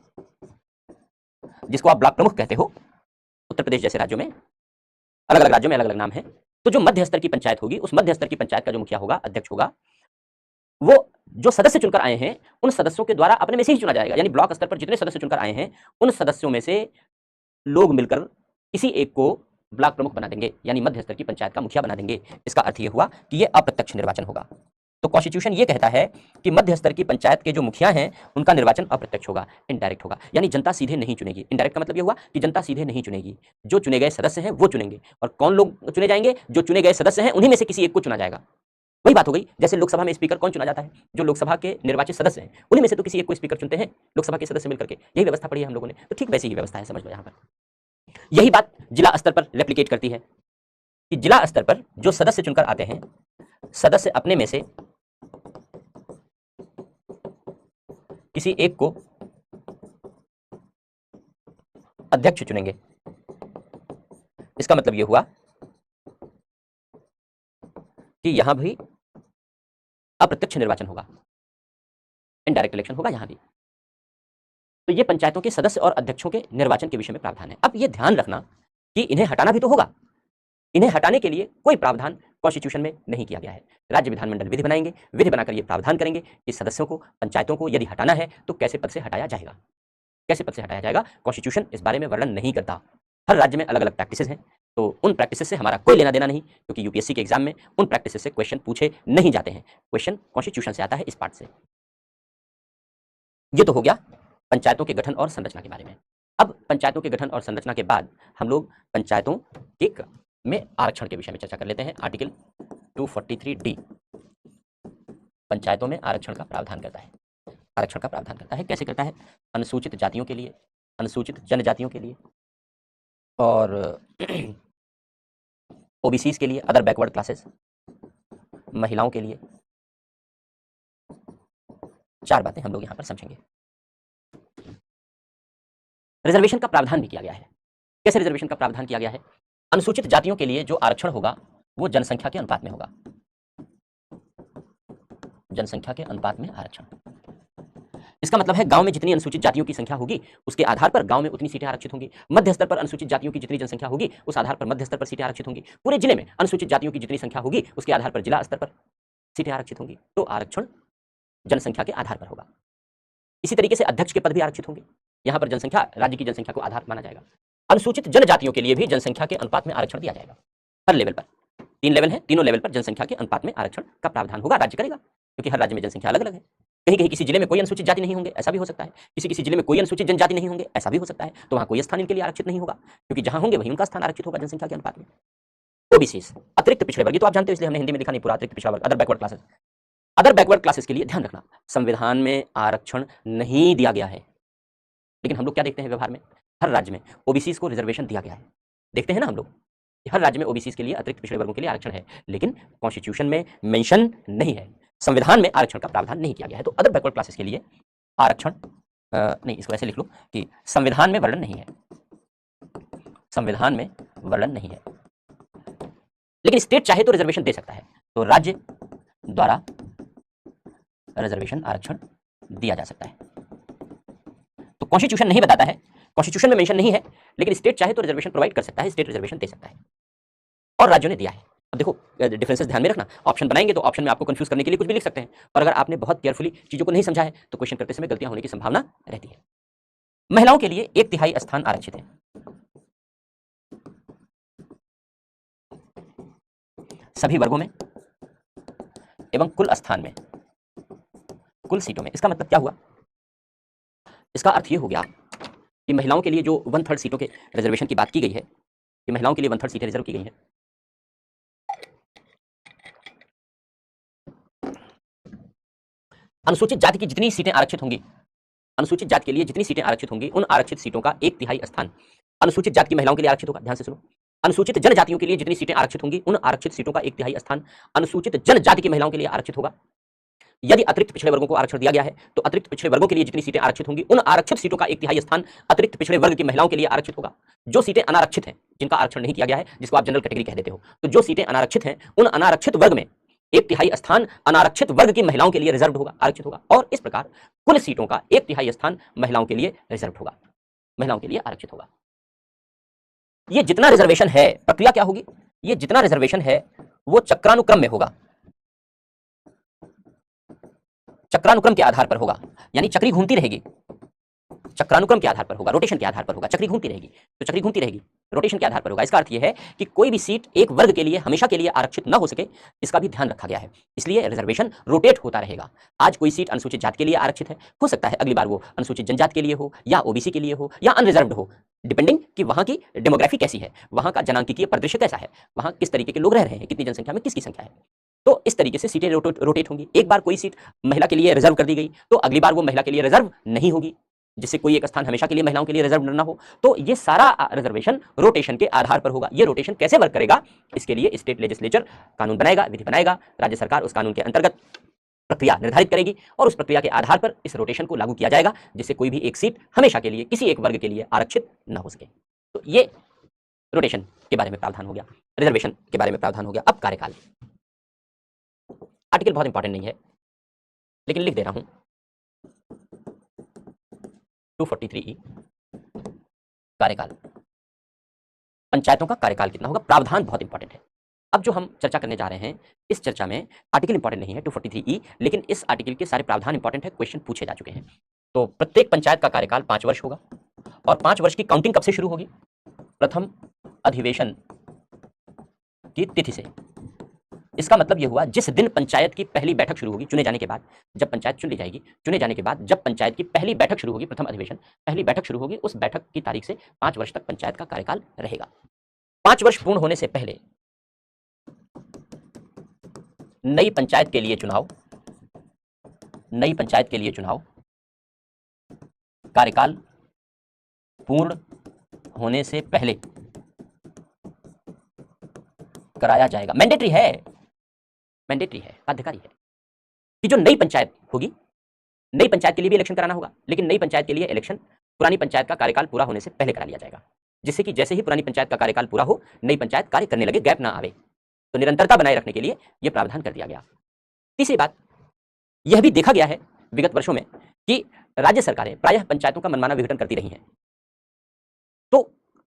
जिसको आप ब्लॉक प्रमुख कहते हो। उत्तर प्रदेश जैसे राज्यों में, अलग अलग राज्यों में अलग अलग नाम है। तो जो मध्य स्तर की पंचायत होगी उस मध्य स्तर की पंचायत का जो मुखिया होगा, अध्यक्ष होगा, वो जो सदस्य चुनकर आए हैं उन सदस्यों के द्वारा अपने में से ही चुना जाएगा। यानी ब्लॉक स्तर पर जितने सदस्य चुनकर आए हैं उन सदस्यों में से लोग मिलकर किसी एक को ब्लॉक प्रमुख बना देंगे, यानी मध्य स्तर की पंचायत का मुखिया बना देंगे। इसका अर्थ यह हुआ कि यह अप्रत्यक्ष निर्वाचन होगा। तो कॉन्स्टिट्यूशन ये कहता है कि मध्य स्तर की पंचायत के जो मुखिया हैं उनका निर्वाचन अप्रत्यक्ष होगा, इनडायरेक्ट होगा, यानी जनता सीधे नहीं चुनेगी। इनडायरेक्ट का मतलब ये हुआ कि जनता सीधे नहीं चुनेगी, जो चुने गए सदस्य हैं वो चुनेंगे। और कौन लोग चुने जाएंगे? जो चुने गए सदस्य हैं उन्हीं में से किसी एक को चुना जाएगा। वही बात हो गई जैसे लोकसभा में स्पीकर कौन चुना जाता है? जो लोकसभा के निर्वाचित सदस्य हैं उन्हीं में से तो किसी एक को स्पीकर चुनते हैं लोकसभा के सदस्य मिलकर के। यही व्यवस्था पड़ी है हम लोगों ने, तो ठीक वैसी ही व्यवस्था है, समझ लो यहाँ पर। यही बात जिला स्तर पर रेप्लिकेट करती है कि जिला स्तर पर जो सदस्य चुनकर आते हैं, सदस्य अपने में से किसी एक को अध्यक्ष चुनेंगे। इसका मतलब यह हुआ कि यहां भी अप्रत्यक्ष निर्वाचन होगा, इनडायरेक्ट इलेक्शन होगा यहां भी। तो ये पंचायतों के सदस्य और अध्यक्षों के निर्वाचन के विषय में प्रावधान है। अब ये ध्यान रखना कि इन्हें हटाना भी तो होगा। इन्हें हटाने के लिए कोई प्रावधान कॉन्स्टिट्यूशन में नहीं किया गया है। राज्य विधानमंडल विधि बनाएंगे, विधि बनाकर ये प्रावधान करेंगे कि सदस्यों को, पंचायतों को यदि हटाना है तो कैसे पद से हटाया जाएगा, कैसे पद से हटाया जाएगा। कॉन्स्टिट्यूशन इस बारे में वर्णन नहीं करता। हर राज्य में अलग अलग प्रैक्टिसेस हैं, तो उन प्रैक्टिसेस से हमारा कोई लेना देना नहीं, क्योंकि यूपीएससी के एग्जाम में उन प्रैक्टिसेस से क्वेश्चन पूछे नहीं जाते हैं। क्वेश्चन कॉन्स्टिट्यूशन से आता है, इस पार्ट से। ये तो हो गया पंचायतों के गठन और संरचना के बारे में। अब पंचायतों के गठन और संरचना के बाद हम लोग पंचायतों के में आरक्षण के विषय में चर्चा कर लेते हैं। आर्टिकल 243D पंचायतों में आरक्षण का प्रावधान करता है। आरक्षण का प्रावधान करता है, कैसे करता है? अनुसूचित जातियों के लिए, अनुसूचित जनजातियों के लिए और ओबीसीज के लिए, अदर बैकवर्ड क्लासेस, महिलाओं के लिए। चार बातें हम लोग यहां पर समझेंगे। रिजर्वेशन का प्रावधान भी किया गया है। कैसे रिजर्वेशन का प्रावधान किया गया है? अनुसूचित जातियों के लिए जो आरक्षण होगा वो जनसंख्या के अनुपात में होगा, जनसंख्या के अनुपात में आरक्षण। इसका मतलब है गांव में जितनी अनुसूचित जातियों की संख्या होगी उसके आधार पर गांव में उतनी सीटें आरक्षित होंगी। मध्य स्तर पर अनुसूचित जातियों की जितनी जनसंख्या होगी उस आधार पर मध्य स्तर पर सीटें आरक्षित होंगी। पूरे जिले में अनुसूचित जातियों की जितनी संख्या होगी उसके आधार पर जिला स्तर पर सीटें आरक्षित होंगी। तो आरक्षण जनसंख्या के आधार पर होगा। इसी तरीके से अध्यक्ष के पद भी आरक्षित होंगे। यहाँ पर जनसंख्या राज्य की जनसंख्या को आधार माना जाएगा। अनुसूचित जनजातियों के लिए भी जनसंख्या के अनुपात में आरक्षण दिया जाएगा। हर लेवल पर 3 लेवल है, तीनों लेवल पर जनसंख्या के अनुपात में आरक्षण का प्रावधान होगा, राज्य करेगा, क्योंकि हर राज्य में जनसंख्या अलग अलग है। कहीं कहीं किसी जिले में कोई अनुसूचित जाति नहीं होंगे, ऐसा भी हो सकता है। किसी किसी जिले में कोई अनुसूचित जनजाति नहीं होंगे, ऐसा भी हो सकता है। तो वहां कोई स्थान इनके लिए आरक्षित नहीं होगा, क्योंकि जहां होंगे वहीं उनका स्थान आरक्षित होगा जनसंख्या के अनुपात में। ओबीसी अतिरिक्त पिछड़े वर्ग, तो आप जानते हो इसलिए हमने हिंदी में लिखा नहीं पूरा, अतिरिक्त पिछड़ा वर्ग, other backward classes. Other backward classes के लिए ध्यान रखना, संविधान में आरक्षण नहीं दिया गया है, लेकिन हम लोग क्या देखते हैं व्यवहार में, हर राज्य में ओबीसी को रिजर्वेशन दिया गया है। देखते हैं ना हम लोग, हर राज्य में ओबीसी के लिए, अतिरिक्त पिछड़े वर्गों के लिए आरक्षण है, लेकिन कॉन्स्टिट्यूशन में मेंशन नहीं है, संविधान में आरक्षण का प्रावधान नहीं किया गया है। तो अदर बैकवर्ड क्लासेस के लिए आरक्षण नहीं, इसको ऐसे लिख लो कि संविधान में वर्णन नहीं है, संविधान में वर्णन नहीं है, लेकिन स्टेट चाहे तो रिजर्वेशन दे सकता है। तो राज्य द्वारा रिजर्वेशन आरक्षण दिया जा सकता है। तो कॉन्स्टिट्यूशन नहीं बताता है, कॉन्स्टिट्यूशन में मेंशन नहीं है, लेकिन स्टेट चाहे तो रिजर्वेशन प्रोवाइड कर सकता है, स्टेट रिजर्वेशन दे सकता है, और राज्यों ने दिया है। अब देखो डिफरेंसेस ध्यान में रखना, ऑप्शन बनाएंगे तो ऑप्शन में आपको कंफ्यूज करने के लिए कुछ भी लिख सकते हैं, और अगर आपने बहुत केयरफुली चीजों को नहीं समझा है तो क्वेश्चन करते समय गलतियां होने की संभावना रहती है। महिलाओं के लिए 1/3 स्थान आरक्षित है। सभी वर्गों में एवं कुल स्थान में, कुल सीटों में। इसका मतलब क्या हुआ? इसका अर्थ ये हो गया कि महिलाओं के लिए जो 1/3 सीटों के रिजर्वेशन की बात की गई है, कि महिलाओं के लिए 1/3 सीटें रिजर्व की गई हैं। अनुसूचित जाति की जितनी सीटें आरक्षित होंगी, अनुसूचित जाति के लिए जितनी सीटें आरक्षित होंगी, उन आरक्षित सीटों का 1/3 स्थान अनुसूचित जाति की महिलाओं के लिए आरक्षित होगा। ध्यान से सुनो, अनुसूचित जनजातियों के लिए जितनी सीटें आरक्षित होंगी, उन आरक्षित सीटों का 1/3 स्थान अनुसूचित जनजाति की महिलाओं के लिए आरक्षित होगा। यदि अतिरिक्त पिछड़े वर्गों को आरक्षण दिया गया है तो अतिरिक्त पिछड़े वर्गों के लिए जितनी सीटें आरक्षित होंगी, उन आरक्षित सीटों का 1/3 स्थान अतिरिक्त पिछड़े वर्ग की महिलाओं के लिए आरक्षित होगा। जो सीटें अनारक्षित हैं, जिनका आरक्षण नहीं किया गया है, जिसको आप जनरल कैटेगरी कह देते हो, तो जो सीटें अनारक्षित हैं, उन अनारक्षित वर्ग में 1/3 स्थान अनारक्षित वर्ग की महिलाओं के लिए रिजर्व होगा, आरक्षित होगा, और इस प्रकार कुल सीटों का 1/3 स्थान महिलाओं के लिए रिजर्व होगा, महिलाओं के लिए आरक्षित होगा। ये जितना रिजर्वेशन है, प्रक्रिया क्या होगी? ये जितना रिजर्वेशन है वो चक्रानुक्रम में होगा, चक्रानुक्रम के आधार पर होगा, यानी चक्री घूमती रहेगी, चक्रानुक्रम के आधार पर होगा, रोटेशन के आधार पर होगा, चक्री घूमती रहेगी, तो चक्री घूमती रहेगी, रोटेशन के आधार पर होगा। इसका अर्थ यह है कि कोई भी सीट एक वर्ग के लिए हमेशा के लिए आरक्षित न हो सके, इसका भी ध्यान रखा गया है, इसलिए रिजर्वेशन रोटेट होता रहेगा। आज कोई सीट अनुसूचित जाति के लिए आरक्षित है, हो सकता है अगली बार वो अनुसूचित जनजाति के लिए हो, या ओबीसी के लिए हो, या अनरिजर्व्ड हो, डिपेंडिंग कि वहां की डेमोग्राफी कैसी है, वहां का जनांकीय परिदृश्य कैसा है, वहां किस तरीके के लोग रह रहे हैं, कितनी जनसंख्या में किसकी संख्या है। तो इस तरीके से सीटें रोटेट होंगी। एक बार कोई सीट महिला के लिए रिजर्व कर दी गई तो अगली बार वो महिला के लिए रिजर्व नहीं होगी, जिससे कोई एक स्थान हमेशा के लिए महिलाओं के लिए रिजर्व न हो। तो ये सारा रिजर्वेशन रोटेशन के आधार पर होगा। ये रोटेशन कैसे वर्क करेगा, इसके लिए स्टेट लेजिस्लेचर कानून बनाएगा, विधि बनाएगा, राज्य सरकार उस कानून के अंतर्गत प्रक्रिया निर्धारित करेगी और उस प्रक्रिया के आधार पर इस रोटेशन को लागू किया जाएगा, जिससे कोई भी एक सीट हमेशा के लिए किसी एक वर्ग के लिए आरक्षित न हो सके। तो ये रोटेशन के बारे में प्रावधान हो गया, रिजर्वेशन के बारे में प्रावधान हो गया। अब कार्यकाल, आर्टिकल बहुत इंपॉर्टेंट नहीं है लेकिन लिख दे रहा हूं, 243E कार्यकाल, पंचायतों का कार्यकाल कितना होगा, प्रावधान बहुत इंपॉर्टेंट है। अब जो हम चर्चा करने जा रहे हैं, इस चर्चा में आर्टिकल इंपॉर्टेंट नहीं है 243E, लेकिन इस आर्टिकल के सारे प्रावधान इंपॉर्टेंट है, क्वेश्चन पूछे जा चुके हैं। तो प्रत्येक पंचायत का कार्यकाल 5 वर्ष होगा, और 5 वर्ष की काउंटिंग कब से शुरू होगी? प्रथम अधिवेशन की तिथि से। इसका मतलब यह हुआ जिस दिन पंचायत की पहली बैठक शुरू होगी, चुने जाने के बाद, जब पंचायत चुन ली जाएगी, चुने जाने के बाद जब पंचायत की पहली बैठक शुरू होगी, प्रथम अधिवेशन, पहली बैठक शुरू होगी, उस बैठक की तारीख से 5 वर्ष तक पंचायत का कार्यकाल रहेगा। 5 वर्ष पूर्ण होने से पहले नई पंचायत के लिए चुनाव, नई पंचायत के लिए चुनाव कार्यकाल पूर्ण होने से पहले कराया जाएगा। मैंडेटरी है, मैंडेटरी है, बाध्यकारी है कि जो नई पंचायत होगी, नई पंचायत के लिए भी इलेक्शन कराना होगा, लेकिन नई पंचायत के लिए इलेक्शन पुरानी पंचायत का कार्यकाल पूरा होने से पहले करा लिया जाएगा, जिससे कि जैसे ही पुरानी पंचायत का कार्यकाल पूरा हो नई पंचायत कार्य करने लगे, गैप ना आवे। तो निरंतरता बनाए रखने के लिए यह प्रावधान कर दिया गया। तीसरी बात, यह भी देखा गया है विगत वर्षों में कि राज्य सरकारें प्रायः पंचायतों का मनमाना विघटन करती रही हैं। तो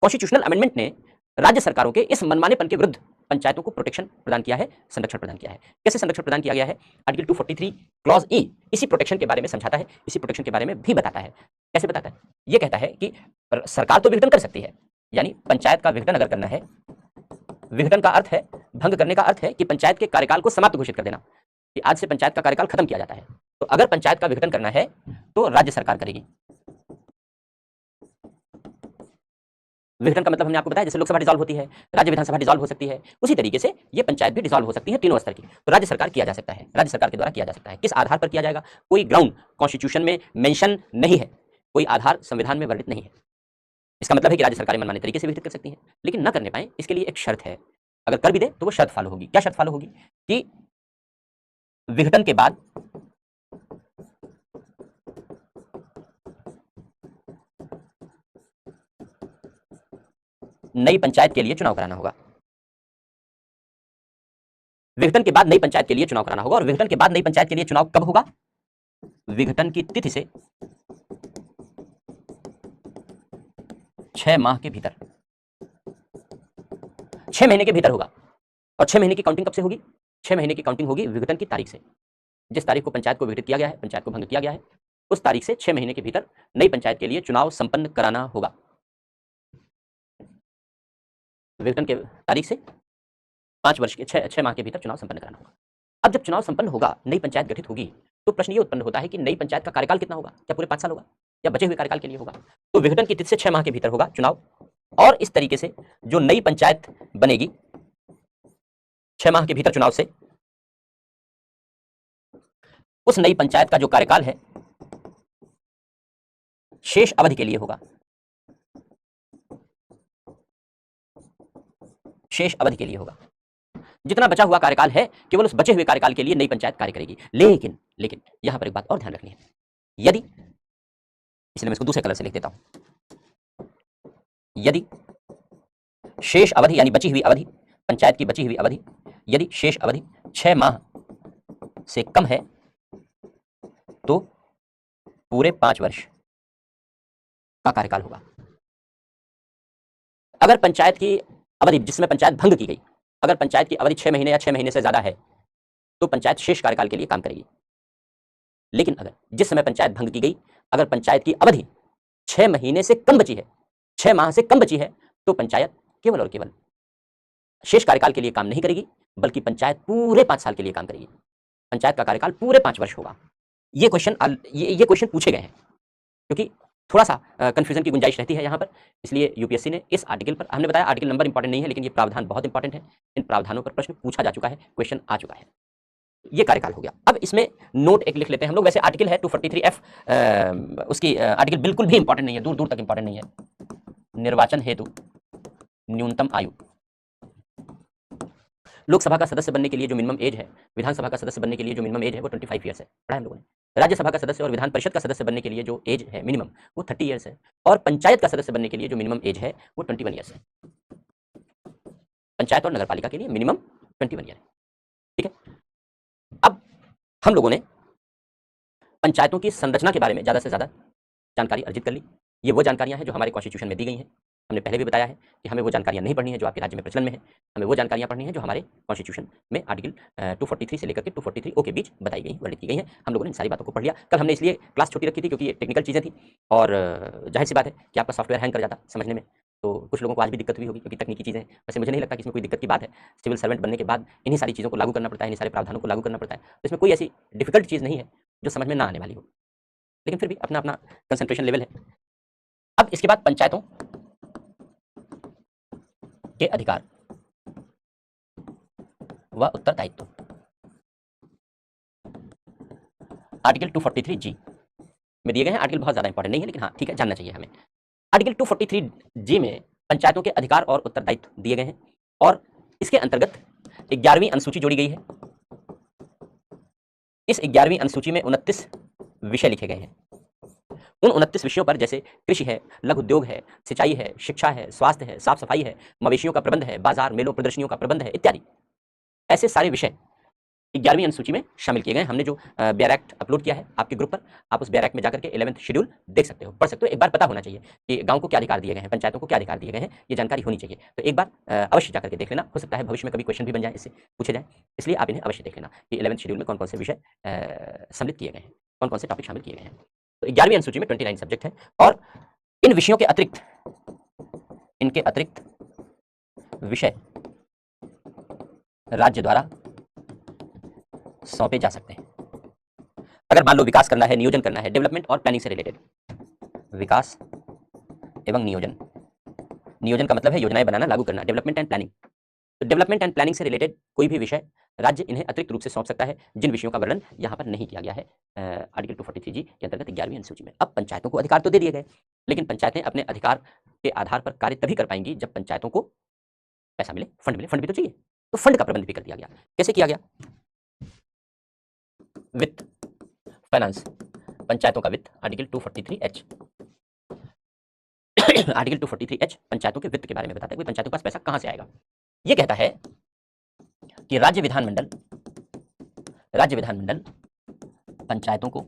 कॉन्स्टिट्यूशनल अमेंडमेंट ने राज्य सरकारों के इस मनमानेपन के विरुद्ध पंचायतों को प्रोटेक्शन प्रदान किया है, संरक्षण प्रदान किया है। कैसे संरक्षण प्रदान किया गया है? आर्टिकल 243 क्लॉज ई इसी प्रोटेक्शन के बारे में समझाता है, इसी प्रोटेक्शन के बारे में भी बताता है। कैसे बताता है? यह कहता है कि सरकार तो विघटन कर सकती है, यानी पंचायत का विघटन अगर करना है, विघटन का अर्थ है, भंग करने का अर्थ है कि पंचायत के कार्यकाल को समाप्त घोषित कर देना, कि आज से पंचायत का कार्यकाल खत्म किया जाता है। तो अगर पंचायत का विघटन करना है तो राज्य सरकार करेगी। विघटन का मतलब हमने आपको बताया, जैसे लोकसभा डिसॉल्व होती है, राज्य विधानसभा डिसॉल्व हो सकती है, उसी तरीके से ये पंचायत भी डिसॉल्व हो सकती है तीनों स्तर की। तो राज्य सरकार किया जा सकता है, राज्य सरकार के द्वारा किया जा सकता है। किस आधार पर किया जाएगा? कोई ग्राउंड कॉन्स्टिट्यूशन में मेंशन नहीं है, कोई आधार संविधान में वर्णित नहीं है। इसका मतलब है कि राज्य सरकारें मनमाने तरीके से विघटित कर सकती हैं, लेकिन न करने पाए इसके लिए एक शर्त है। अगर कर भी दे तो वो शर्त फॉलो होगी। क्या शर्त फॉलो होगी? कि विघटन के बाद नई पंचायत के लिए चुनाव कराना होगा। विघटन के बाद नई पंचायत के लिए चुनाव कराना होगा। और विघटन के बाद नई पंचायत के लिए चुनाव कब होगा? विघटन की तिथि से 6 माह के भीतर, 6 महीने के भीतर होगा। और 6 महीने की काउंटिंग कब से होगी? 6 महीने की काउंटिंग होगी विघटन की तारीख से। जिस तारीख को पंचायत को विघटित किया गया है, पंचायत को भंग किया गया है, उस तारीख से 6 महीने के भीतर नई पंचायत के लिए चुनाव संपन्न कराना होगा। विघटन के तारीख से 5 वर्ष के 6 माह के भीतर चुनाव संपन्न कराना होगा। अब जब चुनाव संपन्न होगा, नई पंचायत गठित होगी, तो प्रश्न ये उत्पन्न होता है कि नई पंचायत का कार्यकाल कितना होगा? क्या पूरे 5 साल होगा या बचे हुए कार्यकाल के लिए होगा? तो विघटन की तिथि से 6 माह के भीतर होगा चुनाव। और इस तरीके से जो नई पंचायत बनेगी 6 माह के भीतर चुनाव से, उस नई पंचायत का जो कार्यकाल है शेष अवधि के लिए होगा, शेष अवधि के लिए होगा। जितना बचा हुआ कार्यकाल है केवल उस बचे हुए कार्यकाल के लिए नई पंचायत कार्य करेगी। लेकिन यहां पर एक बात और ध्यान रखनी है। यदि, इसलिए मैं इसको दूसरे कलर से लिख देता हूं, यदि शेष अवधि यानी बची हुई अवधि, पंचायत की बची हुई अवधि, यदि शेष अवधि 6 माह से कम है तो पूरे 5 वर्ष का कार्यकाल होगा। अगर पंचायत की अवधि जिसमें पंचायत भंग की गई, अगर पंचायत की अवधि 6 महीने या 6 महीने से ज्यादा है तो पंचायत शेष कार्यकाल के लिए काम करेगी। लेकिन अगर जिस समय पंचायत भंग की गई, अगर पंचायत की अवधि 6 महीने से कम बची है, 6 माह से कम बची है, तो पंचायत केवल और केवल शेष कार्यकाल के लिए काम नहीं करेगी, बल्कि पंचायत पूरे 5 साल के लिए काम करेगी। पंचायत का कार्यकाल पूरे 5 वर्ष होगा। ये क्वेश्चन पूछे गए हैं क्योंकि थोड़ा सा कंफ्यूजन की गुंजाइश रहती है यहाँ पर, इसलिए यूपीएससी ने इस आर्टिकल पर, हमने बताया आर्टिकल नंबर इंपॉर्टेंट नहीं है, लेकिन ये प्रावधान बहुत इंपॉर्टेंट है। इन प्रावधानों पर प्रश्न पूछा जा चुका है, क्वेश्चन आ चुका है। ये कार्यकाल हो गया। अब इसमें नोट एक लिख लेते हैं हम लोग। वैसे आर्टिकल है 243F, उसकी आर्टिकल बिल्कुल भी इंपॉर्टेंट नहीं है, दूर दूर तक इंपॉर्टेंट नहीं है। निर्वाचन हेतु न्यूनतम आयु, लोकसभा का सदस्य बनने के लिए जो मिनिमम एज है, विधानसभा का सदस्य बनने के लिए जो मिनिमम एज है वो 25 ईयर्स है, पढ़ा है हम लोगों ने। राज्यसभा का सदस्य और विधान परिषद का सदस्य बनने के लिए जो एज है मिनिमम वो 30 ईयर्स है। और पंचायत का सदस्य बनने के लिए जो मिनिमम एज है वो 21 ईयर्स है। पंचायत और नगरपालिका के लिए मिनिमम 21 ईयर है। ठीक है। अब हम लोगों ने पंचायतों की संरचना के बारे में ज्यादा से ज्यादा जानकारी अर्जित कर ली। ये वो जानकारियां हैं जो हमारे कॉन्स्टिट्यूशन में दी गई हैं। हमने पहले भी बताया है कि हमें वो जानकारियां नहीं पढ़नी है जो आपके राज्य में प्रचलन में है, हमें वो जानकारियां पढ़नी है जो हमारे कॉन्स्टिट्यूशन में आर्टिकल 243 से लेकर के 243 ओ के बीच बताई गई, वर्णित की गई हैं। हम लोगों ने इन सारी बातों को पढ़ लिया। कल हमने इसलिए क्लास छोटी रखी थी क्योंकि ये टेक्निकल चीज़ें थी और जाहिर सी बात है कि आपका सॉफ्टवेयर हैंग कर जाता समझने में, तो कुछ लोगों को आज भी दिक्कत हुई होगी क्योंकि तकनीकी चीज़ें। वैसे मुझे नहीं लगता कि इसमें कोई दिक्कत की बात है। सिविल सर्वेंट बनने के बाद इन्हीं सारी चीज़ों को लागू करना पड़ता है, इन्हीं सारे प्रावधानों को लागू करना पड़ता है, तो इसमें कोई ऐसी डिफिकल्ट चीज़ नहीं है जो समझ में ना आने वाली हो, लेकिन फिर भी अपना अपना कंसंट्रेशन लेवल है। अब इसके बाद पंचायतों के अधिकार व उत्तरदायित्व, आर्टिकल 243 जी में दिए गए हैं। आर्टिकल बहुत ज्यादा इंपॉर्टेंट नहीं है, लेकिन हाँ ठीक है, जानना चाहिए हमें। आर्टिकल 243 जी में पंचायतों के अधिकार और उत्तरदायित्व दिए गए हैं और इसके अंतर्गत 11वीं अनुसूची जोड़ी गई है। इस 11वीं अनुसूची में 29 विषय लिखे गए हैं। उन 29 विषयों पर, जैसे कृषि है, लघु उद्योग है, सिंचाई है, शिक्षा है, स्वास्थ्य है, साफ सफाई है, मवेशियों का प्रबंध है, बाजार मेलों प्रदर्शनियों का प्रबंध है इत्यादि, ऐसे सारे विषय 11वीं अनुसूची में शामिल किए गए। हमने जो बेयर एक्ट अपलोड किया है आपके ग्रुप पर, आप उस बेयर एक्ट में जाकर के 11th शेड्यूल देख सकते हो, पढ़ सकते हो। एक बार पता होना चाहिए कि गांव को क्या अधिकार दिए गए हैं, पंचायतों को क्या अधिकार दिए गए हैं, ये जानकारी होनी चाहिए। तो एक बार अवश्य जाकर के देख लेना, हो सकता है भविष्य में कभी क्वेश्चन भी बन जाए, इससे पूछे जाए, इसलिए आप इन्हें अवश्य देख लेना कि 11th शेड्यूल में कौन कौन से विषय सम्मिलित किए गए हैं, कौन कौन से टॉपिक शामिल किए गए हैं। तो 11वीं अनुसूची में 29 सब्जेक्ट है, और इन विषयों के अतिरिक्त, इनके अतिरिक्त विषय राज्य द्वारा सौंपे जा सकते हैं। अगर मान लो विकास करना है, नियोजन करना है, डेवलपमेंट और प्लानिंग से रिलेटेड, विकास एवं नियोजन, नियोजन का मतलब है योजनाएं बनाना, लागू करना, डेवलपमेंट एंड प्लानिंग, तो डेवलपमेंट एंड प्लानिंग से रिलेटेड कोई भी विषय राज्य इन्हें अतिरिक्त रूप से सौंप सकता है, जिन विषयों का वर्णन यहाँ पर नहीं किया गया है आर्टिकल 243G के अंतर्गत 11वीं अनुसूची में। अब पंचायतों को अधिकार तो दे दिए गए, लेकिन पंचायतें अपने अधिकार के आधार पर कार्य तभी कर पाएंगी जब पंचायतों को पैसा मिले, फंड मिले, फंड भी तो चाहिए, तो फंड का प्रबंध भी कर दिया गया। कैसे किया गया? वित्त, फाइनेंस, पंचायतों का वित्त, आर्टिकल 243H। आर्टिकल 243H पंचायतों के वित्त के बारे में बताता है कि पंचायतों के पास पैसा कहां से आएगा। यह कहता है कि राज्य विधानमंडल पंचायतों को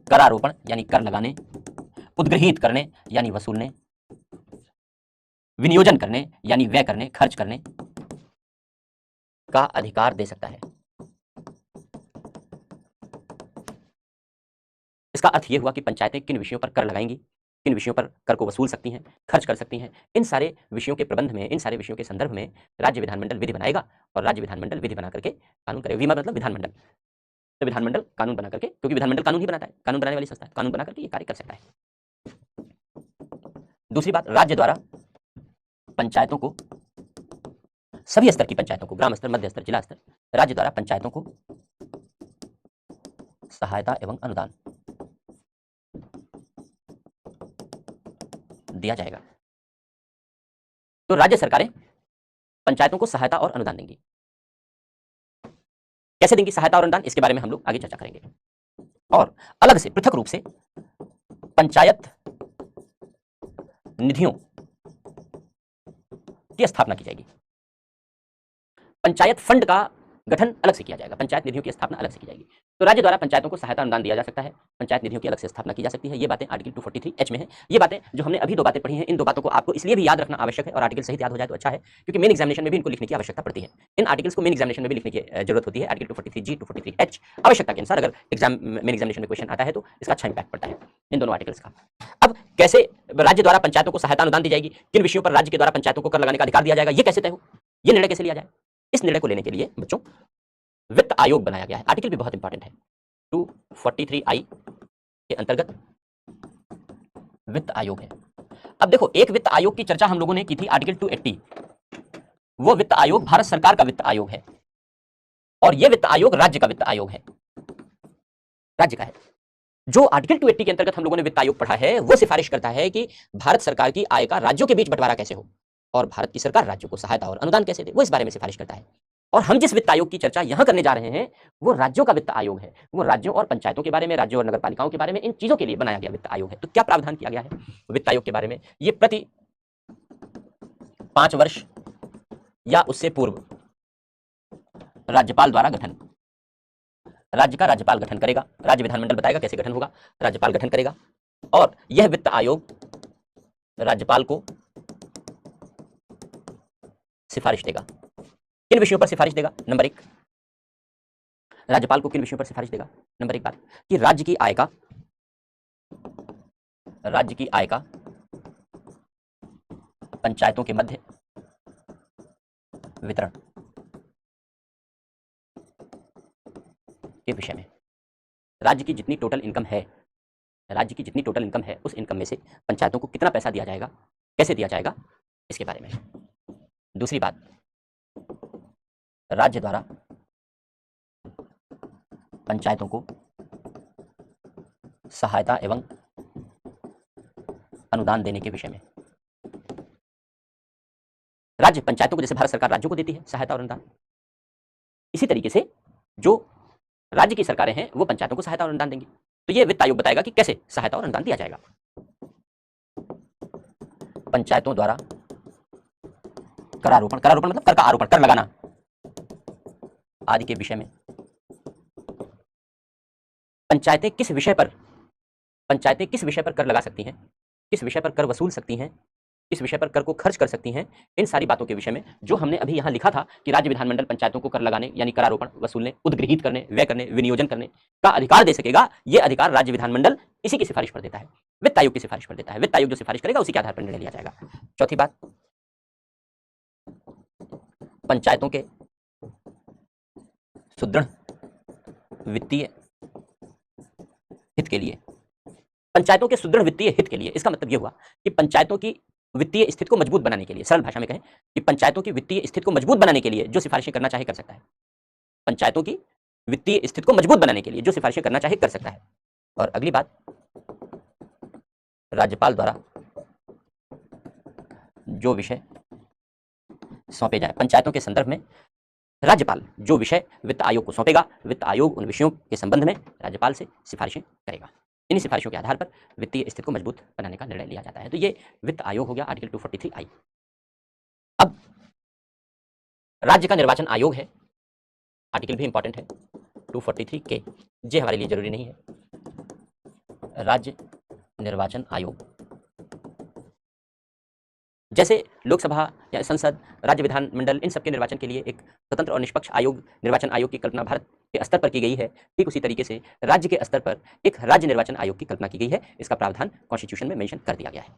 करारोपण यानी कर लगाने, उद्ग्रहित करने यानी वसूलने, विनियोजन करने यानी व्यय करने, खर्च करने का अधिकार दे सकता है। इसका अर्थ यह हुआ कि पंचायतें किन विषयों पर कर लगाएंगी, किन विषयों पर कर को वसूल सकती हैं, खर्च कर सकती हैं, इन सारे विषयों के प्रबंध में, इन सारे विषयों के संदर्भ में राज्य विधानमंडल विधि बनाएगा, और राज्य विधानमंडल विधि बना करके कानून करेगा। विमा मतलब विधानमंडल, तो विधानमंडल कानून बना करके, क्योंकि विधानमंडल कानून ही बनाता है, कानून बनाने वाली संस्था है, कानून बना करके ये कार्य कर सकता है। दूसरी बात, राज्य द्वारा पंचायतों को, सभी स्तर की पंचायतों को, ग्राम स्तर, मध्य स्तर, जिला स्तर, राज्य द्वारा पंचायतों को सहायता एवं अनुदान दिया जाएगा। तो राज्य सरकारें पंचायतों को सहायता और अनुदान देंगी। कैसे देंगी सहायता और अनुदान, इसके बारे में हम लोग आगे चर्चा करेंगे। और अलग से, पृथक रूप से पंचायत निधियों की स्थापना की जाएगी। पंचायत फंड का गठन अलग से किया जाएगा, पंचायत निधियों की स्थापना अलग से की जाएगी। तो राज्य द्वारा पंचायतों को सहायता अनुदान दिया जा सकता है, पंचायत निधियों की अलग से स्थापना की जा सकती है। ये बातें आर्टिकल 243H में है। ये बातें जो हमने अभी दो बातें पढ़ी हैं, इन दो बातों को आपको इसलिए भी याद रखना आवश्यक है, और आर्टिकल सहित याद हो जाए तो अच्छा है, क्योंकि मेन एग्जामिनेशन में भी इनको लिखने की आवश्यकता पड़ती है। इन आर्टिकल्स को मेन एग्जामिनेशन में भी लिखने की जरूरत होती है। आर्टिकल 243G, 243H आवश्यकता के अनुसार अगर मेन एग्जामिनेशन में क्वेश्चन आता है तो इसका अच्छा इंपैक्ट पड़ता है इन दोनों आर्टिकल्स का। अब कैसे राज्य द्वारा पंचायतों को सहायता अनुदान दी जाएगी, किन विषयों पर राज्य के द्वारा पंचायतों को कर लगाने का अधिकार दिया जाएगा, ये कैसे तय हो, ये निर्णय कैसे लिया जाए, इस निर्णय को लेने के लिए बच्चों वित्त आयोग बनाया गया है। आर्टिकल भी बहुत इंपॉर्टेंट है। 243I के अंतर्गत वित्त आयोग है। अब देखो, एक वित्त आयोग की चर्चा हम लोगों ने की थी आर्टिकल 280, वो वित्त आयोग भारत सरकार का वित्त आयोग है, और यह वित्त आयोग राज्य का वित्त आयोग है, राज्य का है। जो आर्टिकल 280 के अंतर्गत हम लोगों ने वित्त आयोग पढ़ा है, वो सिफारिश करता है कि भारत सरकार की आय का राज्यों के बीच बंटवारा कैसे हो, और भारत की सरकार राज्यों को सहायता और अनुदान कैसे दे, वो इस बारे में सिफारिश करता है। और हम जिस वित्त आयोग की चर्चा यहां करने जा रहे हैं, वो राज्यों का वित्त आयोग है। वो राज्यों और पंचायतों के बारे में, राज्यों और नगरपालिकाओं के बारे में, इन चीजों के लिए बनाया गया वित्त आयोग है। तो क्या प्रावधान किया गया है वित्त आयोग के बारे में? ये प्रति 5 वर्ष या उससे पूर्व राज्यपाल द्वारा गठन, राज्य का राज्यपाल गठन करेगा, राज्य विधानमंडल बताएगा कैसे गठन होगा, राज्यपाल गठन करेगा, और यह वित्त आयोग राज्यपाल को सिफारिश देगा। किन विषयों पर सिफारिश देगा? नंबर 1, राज्यपाल को किन विषयों पर सिफारिश देगा? नंबर 1 बात कि राज्य की आय का पंचायतों के मध्य वितरण के विषय में। राज्य की जितनी टोटल इनकम है, उस इनकम में से पंचायतों को कितना पैसा दिया जाएगा, कैसे दिया जाएगा, इसके बारे में। दूसरी बात, राज्य द्वारा पंचायतों को सहायता एवं अनुदान देने के विषय में। राज्य पंचायतों को, जैसे भारत सरकार राज्यों को देती है सहायता और अनुदान, इसी तरीके से जो राज्य की सरकारें हैं वो पंचायतों को सहायता और अनुदान देंगी। तो ये वित्त आयोग बताएगा कि कैसे सहायता और अनुदान दिया जाएगा। पंचायतों द्वारा करारोपण, करारोपण मतलब कर का आरोपण, कर लगाना आदि के विषय में पंचायतें किस विषय पर कर लगा सकती हैं, किस विषय पर कर वसूल सकती हैं, किस विषय पर कर को खर्च कर सकती हैं, इन सारी बातों के विषय में जो हमने अभी यहां लिखा था कि राज्य विधानमंडल पंचायतों को कर लगाने यानी करारोपण वसूलने, उद्गृहित करने, व्यय करने, विनियोजन करने का अधिकार दे सकेगा। यह अधिकार राज्य विधानमंडल इसी की सिफारिश पर देता है, वित्त आयोग की सिफारिश पर देता है। वित्त आयोग जो सिफारिश करेगा उसी के आधार पर निर्णय लिया जाएगा। चौथी बात, पंचायतों के सुदृढ़ वित्तीय हित के लिए, पंचायतों के सुदृढ़ वित्तीय हित के लिए, इसका मतलब यह हुआ कि पंचायतों की वित्तीय स्थिति को मजबूत बनाने के लिए, सरल भाषा में कहें कि पंचायतों की वित्तीय स्थिति को मजबूत बनाने के लिए जो सिफारिशें करना चाहे कर सकता है। पंचायतों की वित्तीय स्थिति को मजबूत बनाने के लिए जो सिफारिशें करना चाहे कर सकता है। और अगली बात, राज्यपाल द्वारा जो विषय सौंपे जाए, पंचायतों के संदर्भ में राज्यपाल जो विषय वित्त आयोग को सौंपेगा, वित्त आयोग उन विषयों के संबंध में राज्यपाल से सिफारिशें करेगा। इन्हीं सिफारिशों के आधार पर वित्तीय स्थिति को मजबूत बनाने का निर्णय लिया जाता है। तो ये वित्त आयोग हो गया, आर्टिकल 243 आई। अब राज्य का निर्वाचन आयोग है, आर्टिकल भी इंपॉर्टेंट है 243 के, ये हमारे लिए जरूरी नहीं है। राज्य निर्वाचन आयोग जैसे लोकसभा या संसद, राज्य विधानमंडल, इन सबके निर्वाचन के लिए एक स्वतंत्र और निष्पक्ष आयोग, निर्वाचन आयोग की कल्पना भारत के स्तर पर की गई है, ठीक उसी तरीके से राज्य के स्तर पर एक राज्य निर्वाचन आयोग की कल्पना की गई है। इसका प्रावधान कॉन्स्टिट्यूशन में मेंशन कर दिया गया है।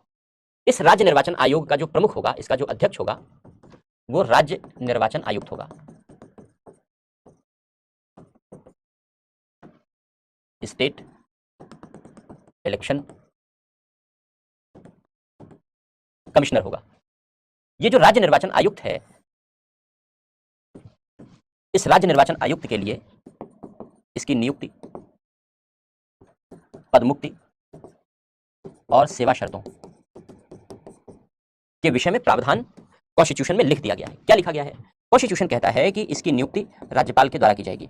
इस राज्य निर्वाचन आयोग का जो प्रमुख होगा, इसका जो अध्यक्ष होगा, वो राज्य निर्वाचन आयुक्त होगा। स्टेट इलेक्शन कमिश्नर होगा। ये जो राज्य निर्वाचन आयुक्त है, इस राज्य निर्वाचन आयुक्त के लिए इसकी नियुक्ति, पदमुक्ति और सेवा शर्तों के विषय में प्रावधान कॉन्स्टिट्यूशन में लिख दिया गया है। क्या लिखा गया है? कॉन्स्टिट्यूशन कहता है कि इसकी नियुक्ति राज्यपाल के द्वारा की जाएगी।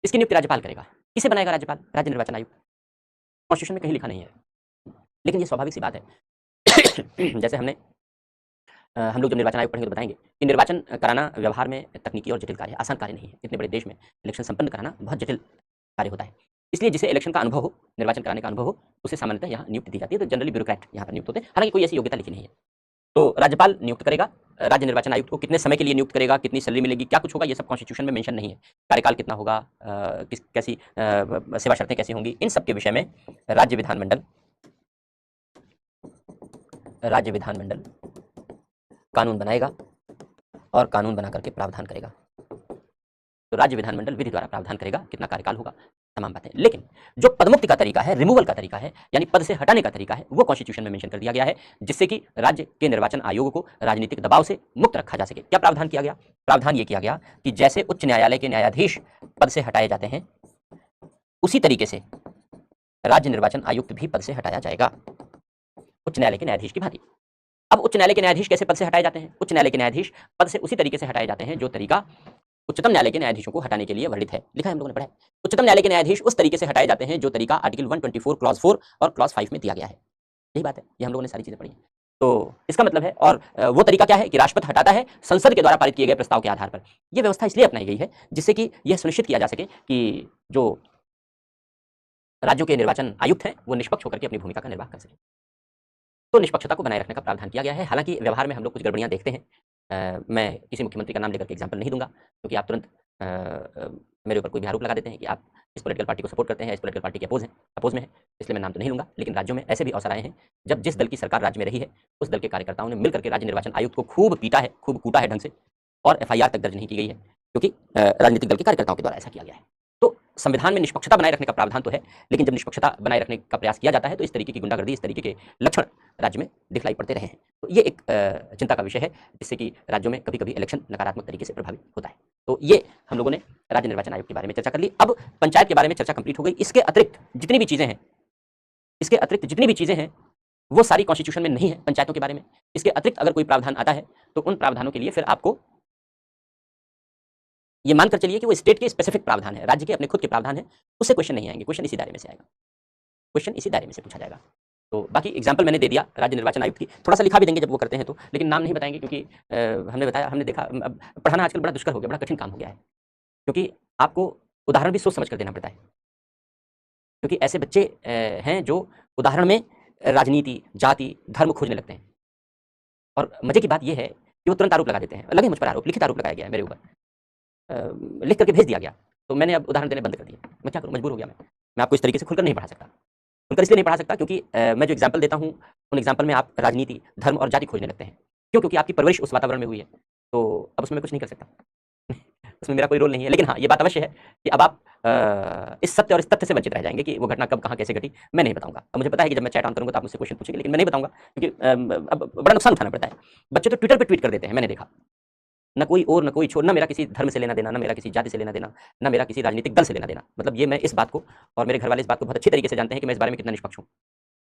इसकी नियुक्ति राज्यपाल करेगा। किसे बनाएगा राज्यपाल? राज्य निर्वाचन आयुक्त। कॉन्स्टिट्यूशन में कहीं लिखा नहीं है, लेकिन ये स्वाभाविक सी बात है। जैसे हम लोग जब निर्वाचन आयोग पढ़ेंगे तो बताएंगे कि निर्वाचन कराना व्यवहार में तकनीकी और जटिल कार्य है, आसान कार्य नहीं है। इतने बड़े देश में इलेक्शन संपन्न कराना बहुत जटिल कार्य होता है। इसलिए जिसे इलेक्शन का अनुभव हो, निर्वाचन कराने का अनुभव हो, उसे सामान्यतः यहाँ नियुक्ति दी जाती है। तो जनरली ब्यूरोक्रेट यहाँ पर नियुक्त होते हैं, हालांकि कोई ऐसी योग्यता लिखी नहीं है। तो राज्यपाल नियुक्त करेगा राज्य निर्वाचन आयुक्त को। कितने समय के लिए नियुक्त करेगा, कितनी सैलरी मिलेगी, क्या कुछ होगा, ये सब कॉन्स्टिट्यूशन में मेंशन नहीं है। कार्यकाल कितना होगा, कैसी सेवा शर्तें कैसी होंगी, इन सब के विषय में राज्य विधानमंडल कानून बनाएगा और कानून बना करके प्रावधान करेगा। तो राज्य विधानमंडल विधि द्वारा प्रावधान करेगा कितना कार्यकाल होगा, तमाम बातें। लेकिन जो पदमुक्ति का तरीका है, रिमूवल का तरीका है, यानी पद से हटाने का तरीका है, वो कॉन्स्टिट्यूशन में मेंशन कर दिया गया है, जिससे कि राज्य के निर्वाचन आयोग को राजनीतिक दबाव से मुक्त रखा जा सके। क्या प्रावधान किया गया? प्रावधान ये किया गया कि जैसे उच्च न्यायालय के न्यायाधीश पद से हटाए जाते हैं, उसी तरीके से राज्य निर्वाचन आयुक्त भी पद से हटाया जाएगा, उच्च न्यायालय के न्यायाधीश की भांति। अब उच्च न्यायालय के न्यायाधीश कैसे पद से हटाए जाते हैं? उच्च न्यायालय के न्यायाधीश पद से उसी तरीके से हटाए जाते हैं जो तरीका उच्चतम न्यायालय के न्यायाधीशों को हटाने के लिए वर्णित है, लिखा है, हम लोगों ने पढ़ा है। उच्चतम न्यायालय के न्यायाधीश उस तरीके से हटाए जाते हैं जो तरीका आर्टिकल 124 क्लॉज 4 और क्लॉज 5 में दिया गया है। यही बात है, ये हम लोगों ने सारी चीजें पढ़ी है। तो इसका मतलब है, और वो तरीका क्या है कि राष्ट्रपति हटाता है संसद के द्वारा पारित किए गए प्रस्ताव के आधार पर। यह व्यवस्था इसलिए अपनाई गई है जिससे कि यह सुनिश्चित किया जा सके कि जो राज्यों के निर्वाचन आयुक्त हैं वो निष्पक्ष होकर के अपनी भूमिका का निर्वाह कर सके। तो निष्पक्षता को बनाए रखने का प्रावधान किया गया है। हालांकि व्यवहार में हम लोग कुछ गड़बड़ियां देखते हैं। मैं किसी मुख्यमंत्री का नाम लेकर के एग्जाम्पल नहीं दूंगा, क्योंकि आप तुरंत मेरे ऊपर कोई भी आरोप लगा देते हैं कि आप इस पॉलिटिकल पार्टी को सपोर्ट करते हैं, इस पॉलिटिकल पार्टी के अपोज में है, इसलिए मैं नाम तो नहीं लूंगा। लेकिन राज्यों में ऐसे भी अवसर आए हैं जब जिस दल की सरकार राज्य में रही है, उस दल के कार्यकर्ताओं ने मिलकर के राज्य निर्वाचन आयुक्त को खूब पीटा है, खूब कूटा है ढंग से, और FIR तक दर्ज नहीं की गई है, क्योंकि राजनीतिक दल के कार्यकर्ताओं के द्वारा ऐसा किया गया है। तो संविधान में निष्पक्षता बनाए रखने का प्रावधान तो है, लेकिन जब निष्पक्षता बनाए रखने का प्रयास किया जाता है तो इस तरीके की गुंडागर्दी, इस तरीके के लक्षण राज्य में दिखलाई पड़ते रहे हैं। तो ये एक चिंता का विषय है, जिससे कि राज्यों में कभी कभी इलेक्शन नकारात्मक तरीके से प्रभावित होता है। तो ये हम लोगों ने राज्य निर्वाचन आयोग के बारे में चर्चा कर ली। अब पंचायत के बारे में चर्चा कंप्लीट हो गई। इसके अतिरिक्त जितनी भी चीजें हैं वो सारी कॉन्स्टिट्यूशन में नहीं है पंचायतों के बारे में। इसके अतिरिक्त अगर कोई प्रावधान आता है तो उन प्रावधानों के लिए फिर आपको ये मानकर चलिए कि वो स्टेट के स्पेसिफिक प्रावधान है, राज्य के अपने खुद के प्रावधान है, उससे क्वेश्चन नहीं आएंगे, क्वेश्चन इसी दायरे में से आएगा, क्वेश्चन इसी दायरे में से पूछा जाएगा। तो बाकी एग्जाम्पल मैंने दे दिया राज्य निर्वाचन आयुक्त की, थोड़ा सा लिखा भी देंगे जब वो करते हैं तो, लेकिन नाम नहीं बताएंगे क्योंकि हमने बताया, हमने देखा अब पढ़ाना आजकल बड़ा दुष्कर हो गया, बड़ा कठिन काम हो गया है, क्योंकि आपको उदाहरण भी सोच समझ कर देना पड़ता है, क्योंकि ऐसे बच्चे हैं जो उदाहरण में राजनीति, जाति, धर्म खोजने लगते हैं, और मजे की बात यह है कि वो तुरंत आरोप लगा देते हैं, लगे मुझ पर आरोप, लिखित आरोप लगाया गया है मेरे ऊपर, लिख करके भेज दिया गया, तो मैंने अब उदाहरण देने बंद कर दिया, मैं क्या करूँ, मजबूर हो गया मैं आपको इस तरीके से खुलकर नहीं पढ़ा सकता, खुलकर इसलिए नहीं पढ़ा सकता क्योंकि मैं जो एग्जाम्पल देता हूँ उन एग्जाम्पल में आप राजनीति, धर्म और जाति खोजने लगते हैं, क्यों, क्योंकि आपकी परवरिश उस वातावरण में हुई है, तो अब उसमें मैं कुछ नहीं कर सकता उसमें मेरा कोई रोल नहीं है, लेकिन हाँ ये बात अवश्य है कि अब आप इस सत्य और इस तथ्य से वंचित रह जाएंगे कि वो घटना कब, कहाँ, कैसे घटी, मैं नहीं बताऊंगा। अब मुझे पता है कि जब मैं चैट ऑन करूंगा तो आप मुझसे क्वेश्चन पूछेंगे, लेकिन मैं नहीं बताऊंगा क्योंकि अब बड़ा नुकसान उठाना पड़ता है। बच्चे तो ट्विटर पर ट्वीट कर देते हैं, मैंने देखा, न कोई और न कोई छोर, न मेरा किसी धर्म से लेना देना, न मेरा किसी जाति से लेना देना, न मेरा किसी राजनीतिक दल से लेना देना, मतलब ये मैं इस बात को, और मेरे घर वाले इस बात को बहुत अच्छी तरीके से जानते हैं कि मैं इस बारे में कितना निष्पक्ष हूँ,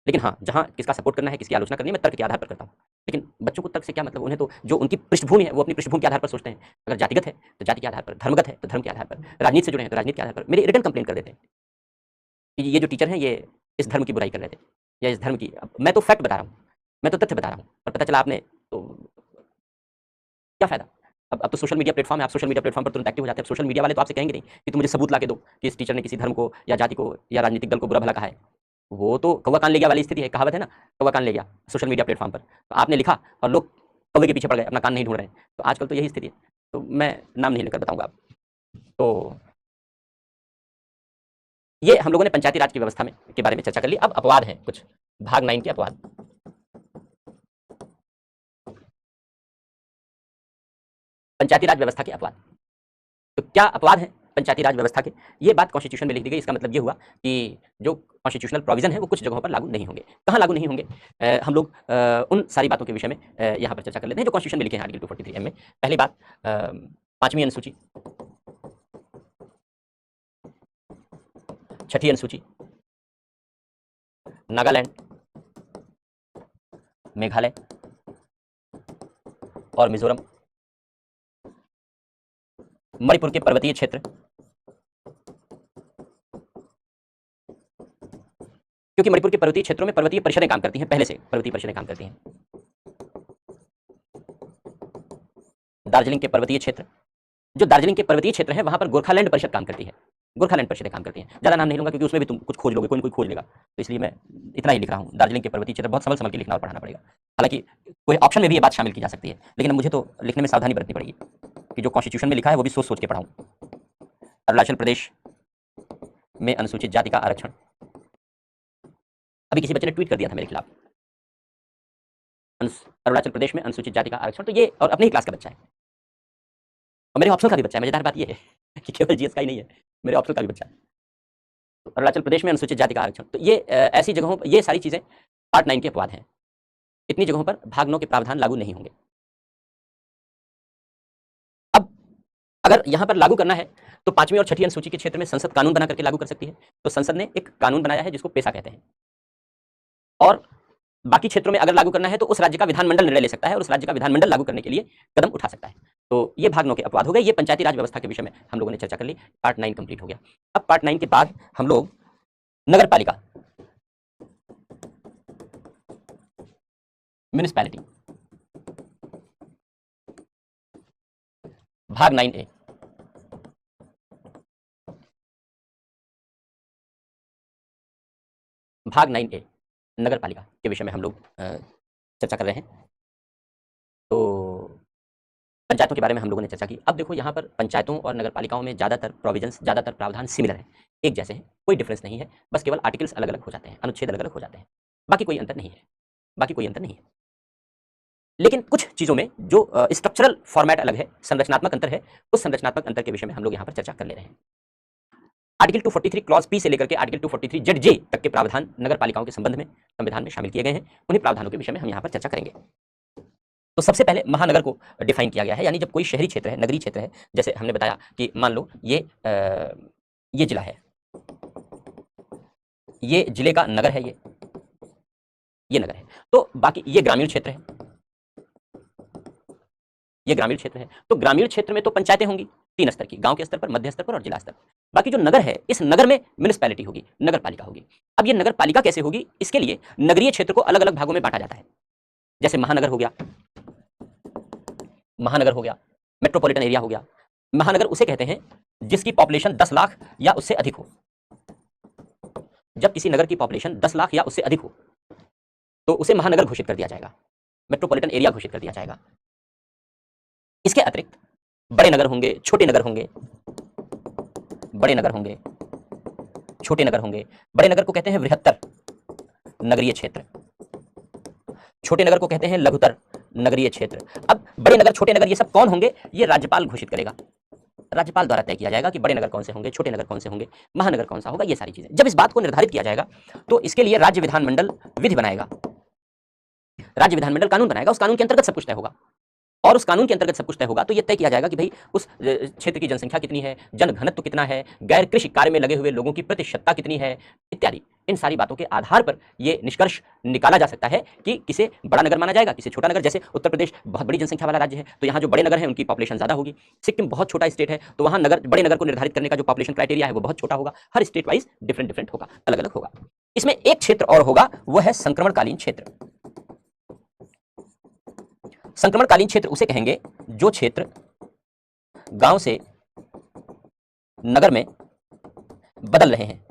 लेकिन हाँ जहाँ किसका सपोर्ट करना है, किसकी आलोचना करनी है, मैं तर्क के आधार पर करता हूँ। लेकिन बच्चों को तर्क से क्या मतलब, उन्हें तो जो उनकी पृष्ठभूमि है वो अपनी पृष्ठभूमि के आधार पर सोचते हैं, अगर जातिगत है तो जाति के आधार पर, धर्मगत है तो धर्म के आधार पर, राजनीति से जुड़े हैं तो राजनीति के आधार पर मेरी रिटर्न कंप्लेंट कर देते हैं कि ये जो टीचर हैं ये इस धर्म की बुराई कर रहे थे या इस धर्म की, मैं तो फैक्ट बता रहा हूँ, मैं तो तथ्य बता रहा हूँ, और पता चला आपने तो क्या फायदा। अब तो सोशल मीडिया प्लेटफॉर्म है, आप सोशल मीडिया प्लेटफॉर्म पर तुरंत एक्टिव हो जाते हैं, सोशल मीडिया वाले तो आपसे कहेंगे नहीं कि तुम मुझे सबूत ला के दो कि इस टीचर ने किसी धर्म को या जाति को या राजनीतिक दल को बुरा भला कहा है, वो तो कौवा कान ले गया वाली स्थिति है, कहावत है ना, कौवा कान ले गया सोशल मीडिया प्लेटफॉर्म पर, तो आपने लिखा और लोग कौवे के पीछे पड़ गए, अपना कान नहीं ढूंढ रहे हैं, तो आजकल तो यही स्थिति है, तो मैं नाम नहीं लेकर बताऊंगा आप। तो ये हम लोगों ने पंचायती राज की व्यवस्था में के बारे में चर्चा कर ली। अब अपवाद है कुछ, भाग 9 के अपवाद। पंचायती राज व्यवस्था के अपवाद, तो क्या अपवाद है पंचायती राज व्यवस्था के, ये बात कॉन्स्टिट्यूशन में लिख दी गई, इसका मतलब ये हुआ कि जो कॉन्स्टिट्यूशनल प्रोविजन है वो कुछ जगहों पर लागू नहीं होंगे, कहाँ लागू नहीं होंगे, हम लोग उन सारी बातों के विषय में यहाँ पर चर्चा कर लेते हैं जो कॉन्स्टिट्यूशन में लिखे हैं आर्टिकल 243 में। पहली बात, 5वीं अनुसूची, 6ठी अनुसूची, नागालैंड, मेघालय और मिजोरम, मणिपुर के पर्वतीय क्षेत्र, क्योंकि मणिपुर के पर्वतीय क्षेत्रों में पर्वतीय परिषदें काम करती हैं, पहले से पर्वतीय परिषदें काम करती हैं। दार्जिलिंग के पर्वतीय क्षेत्र, जो दार्जिलिंग के पर्वतीय क्षेत्र है वहां पर गोरखालैंड परिषद काम करती है, गोरखालैंड परिषदें काम करती हैं, ज्यादा नाम नहीं लूंगा क्योंकि उसमें भी तुम कुछ खोज लोगे, कोई ना कोई खोज लेगा, तो इसलिए मैं इतना ही लिख रहा हूँ। दार्जिलिंग के पर्वतीय क्षेत्र बहुत समझ के लिखना और पढ़ाना पड़ेगा, हालांकि कोई ऑप्शन में भी ये बात शामिल की जा सकती है, लेकिन मुझे तो लिखने में सावधानी बरतनी पड़ेगी कि जो कॉन्स्टिट्यूशन में लिखा है वो भी सोच सोच के पढ़ाऊँ। अरुणाचल प्रदेश में अनुसूचित जाति का आरक्षण, अभी किसी बच्चे ने ट्वीट कर दिया था मेरे खिलाफ, अरुणाचल प्रदेश में अनुसूचित जाति का आरक्षण, तो ये और अपने ही क्लास का बच्चा है और मेरे ऑप्शन का भी बच्चा है, मजेदार बात ये है कि केवल जीएस का ही नहीं है, मेरे ऑप्शन का भी बच्चा है। तो अरुणाचल प्रदेश में अनुसूचित जाति का आरक्षण, तो ये ऐसी जगहों पर ये सारी चीजें पार्ट 9 के अपवाद हैं, इतनी जगहों पर भाग 9 के प्रावधान लागू नहीं होंगे। अब अगर यहां पर लागू करना है तो 5वीं और 6ठी अनुसूची के क्षेत्र में संसद कानून बना करके लागू कर सकती है, तो संसद ने एक कानून बनाया है जिसको पेशा कहते हैं, और बाकी क्षेत्रों में अगर लागू करना है तो उस राज्य का विधानमंडल निर्णय ले सकता है और उस राज्य का विधानमंडल लागू करने के लिए कदम उठा सकता है। तो ये भाग 9 के अपवाद हो गए, ये पंचायती राज व्यवस्था के विषय में हम लोगों ने चर्चा कर ली, पार्ट 9 कंप्लीट हो गया। अब पार्ट 9 के बाद हम लोग नगर पालिका, म्यूनिसिपैलिटी, भाग 9A, भाग 9A नगर पालिका के विषय में हम लोग चर्चा कर रहे हैं। तो पंचायतों के बारे में हम लोगों ने चर्चा की। अब देखो यहाँ पर पंचायतों और नगर पालिकाओं में ज़्यादातर प्रोविजंस, ज़्यादातर प्रावधान सिमिलर हैं, एक जैसे हैं, कोई डिफरेंस नहीं है, बस केवल आर्टिकल्स अलग अलग हो जाते हैं, अनुच्छेद अलग अलग हो जाते हैं, बाकी कोई अंतर नहीं है, बाकी कोई अंतर नहीं है। लेकिन कुछ चीज़ों में जो स्ट्रक्चरल फॉर्मेट अलग है, संरचनात्मक अंतर है, उस संरचनात्मक अंतर के विषय में हम लोग यहाँ पर चर्चा कर ले रहे हैं। आर्टिकल 243 क्लॉज पी से लेकर के आर्टिकल 243 जेड जे तक के प्रावधान नगर पालिकाओं के संबंध में संविधान में शामिल किए गए हैं, उन्हीं प्रावधानों के विषय में हम यहाँ पर चर्चा करेंगे। तो सबसे पहले महानगर को डिफाइन किया गया है, यानी जब कोई शहरी क्षेत्र है, नगरीय क्षेत्र है, जैसे हमने बताया कि मान लो ये जिला है, ये जिले का नगर है, ये नगर है, तो बाकी ये ग्रामीण क्षेत्र है, ये ग्रामीण क्षेत्र है। तो ग्रामीण क्षेत्र में तो पंचायतें होंगी 3 स्तर की, गांव के स्तर पर, मध्य स्तर पर और जिला स्तर पर। बाकी जो नगर है, इस नगर में म्युनिसिपैलिटी होगी, नगर पालिका होगी। अब ये नगर पालिका कैसे होगी, इसके लिए नगरीय क्षेत्र को अलग अलग भागों में बांटा जाता है। जैसे महानगर हो गया, महानगर हो गया, मेट्रोपॉलिटन एरिया हो गया। महानगर उसे कहते हैं जिसकी पॉपुलेशन 10 लाख या उससे अधिक हो। जब किसी नगर की पॉपुलेशन 10 लाख या उससे अधिक हो तो उसे महानगर घोषित कर दिया जाएगा, मेट्रोपॉलिटन एरिया घोषित कर दिया जाएगा। इसके अतिरिक्त बड़े नगर होंगे, छोटे नगर होंगे, बड़े नगर होंगे, छोटे नगर होंगे। बड़े नगर को कहते हैं बृहत्तर नगरीय क्षेत्र, छोटे नगर को कहते हैं लघुतर नगरीय क्षेत्र। अब बड़े नगर, छोटे नगर, ये सब कौन होंगे, ये राज्यपाल घोषित करेगा। राज्यपाल द्वारा तय किया जाएगा कि बड़े नगर कौन से होंगे, छोटे नगर कौन से होंगे, महानगर कौन सा होगा। ये सारी चीजें जब इस बात को निर्धारित किया जाएगा तो इसके लिए राज्य विधानमंडल विधि बनाएगा, राज्य विधानमंडल कानून बनाएगा। उस कानून के अंतर्गत सब कुछ तय होगा, और उस कानून के अंतर्गत सब कुछ तय होगा तो यह तय किया जाएगा कि भाई उस क्षेत्र की जनसंख्या कितनी है, जनघनत्व कितना है, गैर कृषि कार्य में लगे हुए लोगों की प्रतिशतता कितनी है इत्यादि। इन सारी बातों के आधार पर यह निष्कर्ष निकाला जा सकता है कि किसे बड़ा नगर माना जाएगा, किसे छोटा नगर। जैसे उत्तर प्रदेश बहुत बड़ी जनसंख्या वाला राज्य है, तो यहाँ जो बड़े नगर हैं उनकी पॉपुलेशन ज्यादा होगी। सिक्किम बहुत छोटा स्टेट है, तो वहाँ नगर, बड़े नगर को निर्धारित करने का जो पॉपुलेशन क्राइटेरिया है वो बहुत छोटा होगा। हर स्टेट वाइज डिफरेंट डिफरेंट होगा, अलग अलग होगा। इसमें एक क्षेत्र और होगा, वो है संक्रमणकालीन क्षेत्र। संक्रमणकालीन क्षेत्र उसे कहेंगे जो क्षेत्र गांव से नगर में बदल रहे हैं,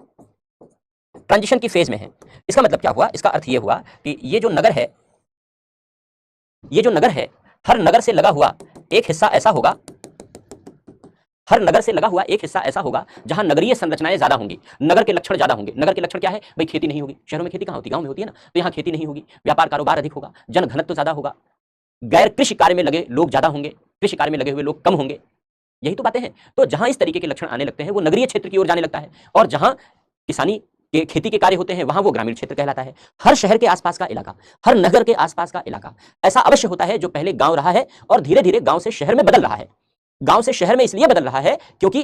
ट्रांजिशन की फेज में है। इसका मतलब क्या हुआ, इसका अर्थ यह हुआ कि ये जो नगर है, ये जो नगर है, हर नगर से लगा हुआ एक हिस्सा ऐसा होगा, हर नगर से लगा हुआ एक हिस्सा ऐसा होगा जहां नगरीय संरचनाएं ज्यादा होंगी, नगर के लक्षण ज्यादा होंगे। नगर के लक्षण क्या है भाई, खेती नहीं होगी। शहरों में खेती कहां होती है, गांव में होती है ना। तो यहां खेती नहीं होगी, व्यापार कारोबार अधिक होगा, जनघनत्व ज्यादा होगा, गैर कृषि कार्य में लगे लोग ज्यादा होंगे, कृषि कार्य में लगे हुए लोग कम होंगे। यही तो बातें हैं। तो जहां इस तरीके के लक्षण आने लगते हैं वो नगरीय क्षेत्र की ओर जाने लगता है, और जहां किसानी के खेती के कार्य होते हैं वहां वो ग्रामीण क्षेत्र कहलाता है। हर शहर के आसपास का इलाका, हर नगर के आसपास का इलाका ऐसा अवश्य होता है जो पहले गांव रहा है और धीरे धीरे गांव से शहर में बदल रहा है। गांव से शहर में इसलिए बदल रहा है क्योंकि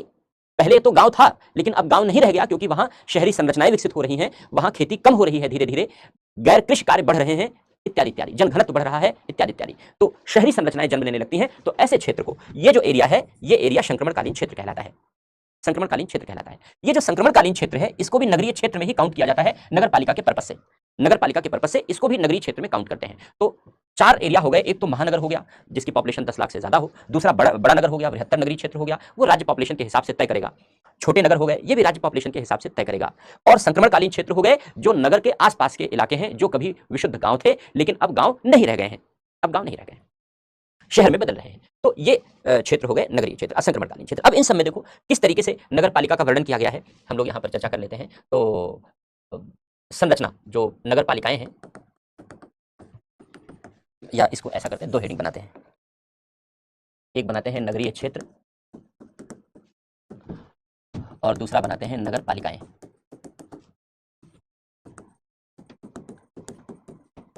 पहले तो गांव था लेकिन अब गांव नहीं रह गया, क्योंकि वहां शहरी संरचनाएं विकसित हो रही हैं, वहां खेती कम हो रही है धीरे धीरे, गैर कृषि कार्य बढ़ रहे हैं इत्यादि इत्यादि, जनघनत्व बढ़ रहा है इत्यादि इत्यादि। तो शहरी संरचनाएं जन्म लेने लगती हैं। तो ऐसे क्षेत्र को, ये जो एरिया है, ये एरिया संक्रमणकालीन क्षेत्र कहलाता है, संक्रमणकालीन क्षेत्र कहलाता है। ये जो संक्रमणकालीन क्षेत्र है इसको भी नगरीय क्षेत्र में ही काउंट किया जाता है, नगर पालिका के पर्पस से। नगर पालिका के पर्पस से इसको भी नगरीय क्षेत्र में काउंट करते हैं। तो 4 एरिया हो गए। एक तो महानगर हो गया जिसकी पॉपुलेशन 10 लाख से ज्यादा हो, दूसरा बड़ा नगर हो गया, बृहत्तर नगरीय क्षेत्र हो गया, वो राज्य पॉपुलेशन के हिसाब से तय करेगा। छोटे नगर हो गए, ये भी राज्य पॉपुलेशन के हिसाब से तय करेगा। और संक्रमणकालीन क्षेत्र हो गए जो नगर के आसपास के इलाके हैं, जो कभी विशुद्ध गांव थे लेकिन अब गांव नहीं रह गए हैं, अब गांव नहीं रह गए, शहर में बदल रहे हैं। तो ये क्षेत्र हो गए नगरीय क्षेत्र, असंक्रमणकालीन क्षेत्र। अब इन सब में देखो किस तरीके से नगर पालिका का वर्णन किया गया है, हम लोग यहाँ पर चर्चा कर लेते हैं। तो संरचना, जो नगर पालिकाएं हैं, या इसको ऐसा करते हैं, 2 हेडिंग बनाते हैं। एक बनाते हैं नगरीय क्षेत्र और दूसरा बनाते हैं नगर पालिकाएं,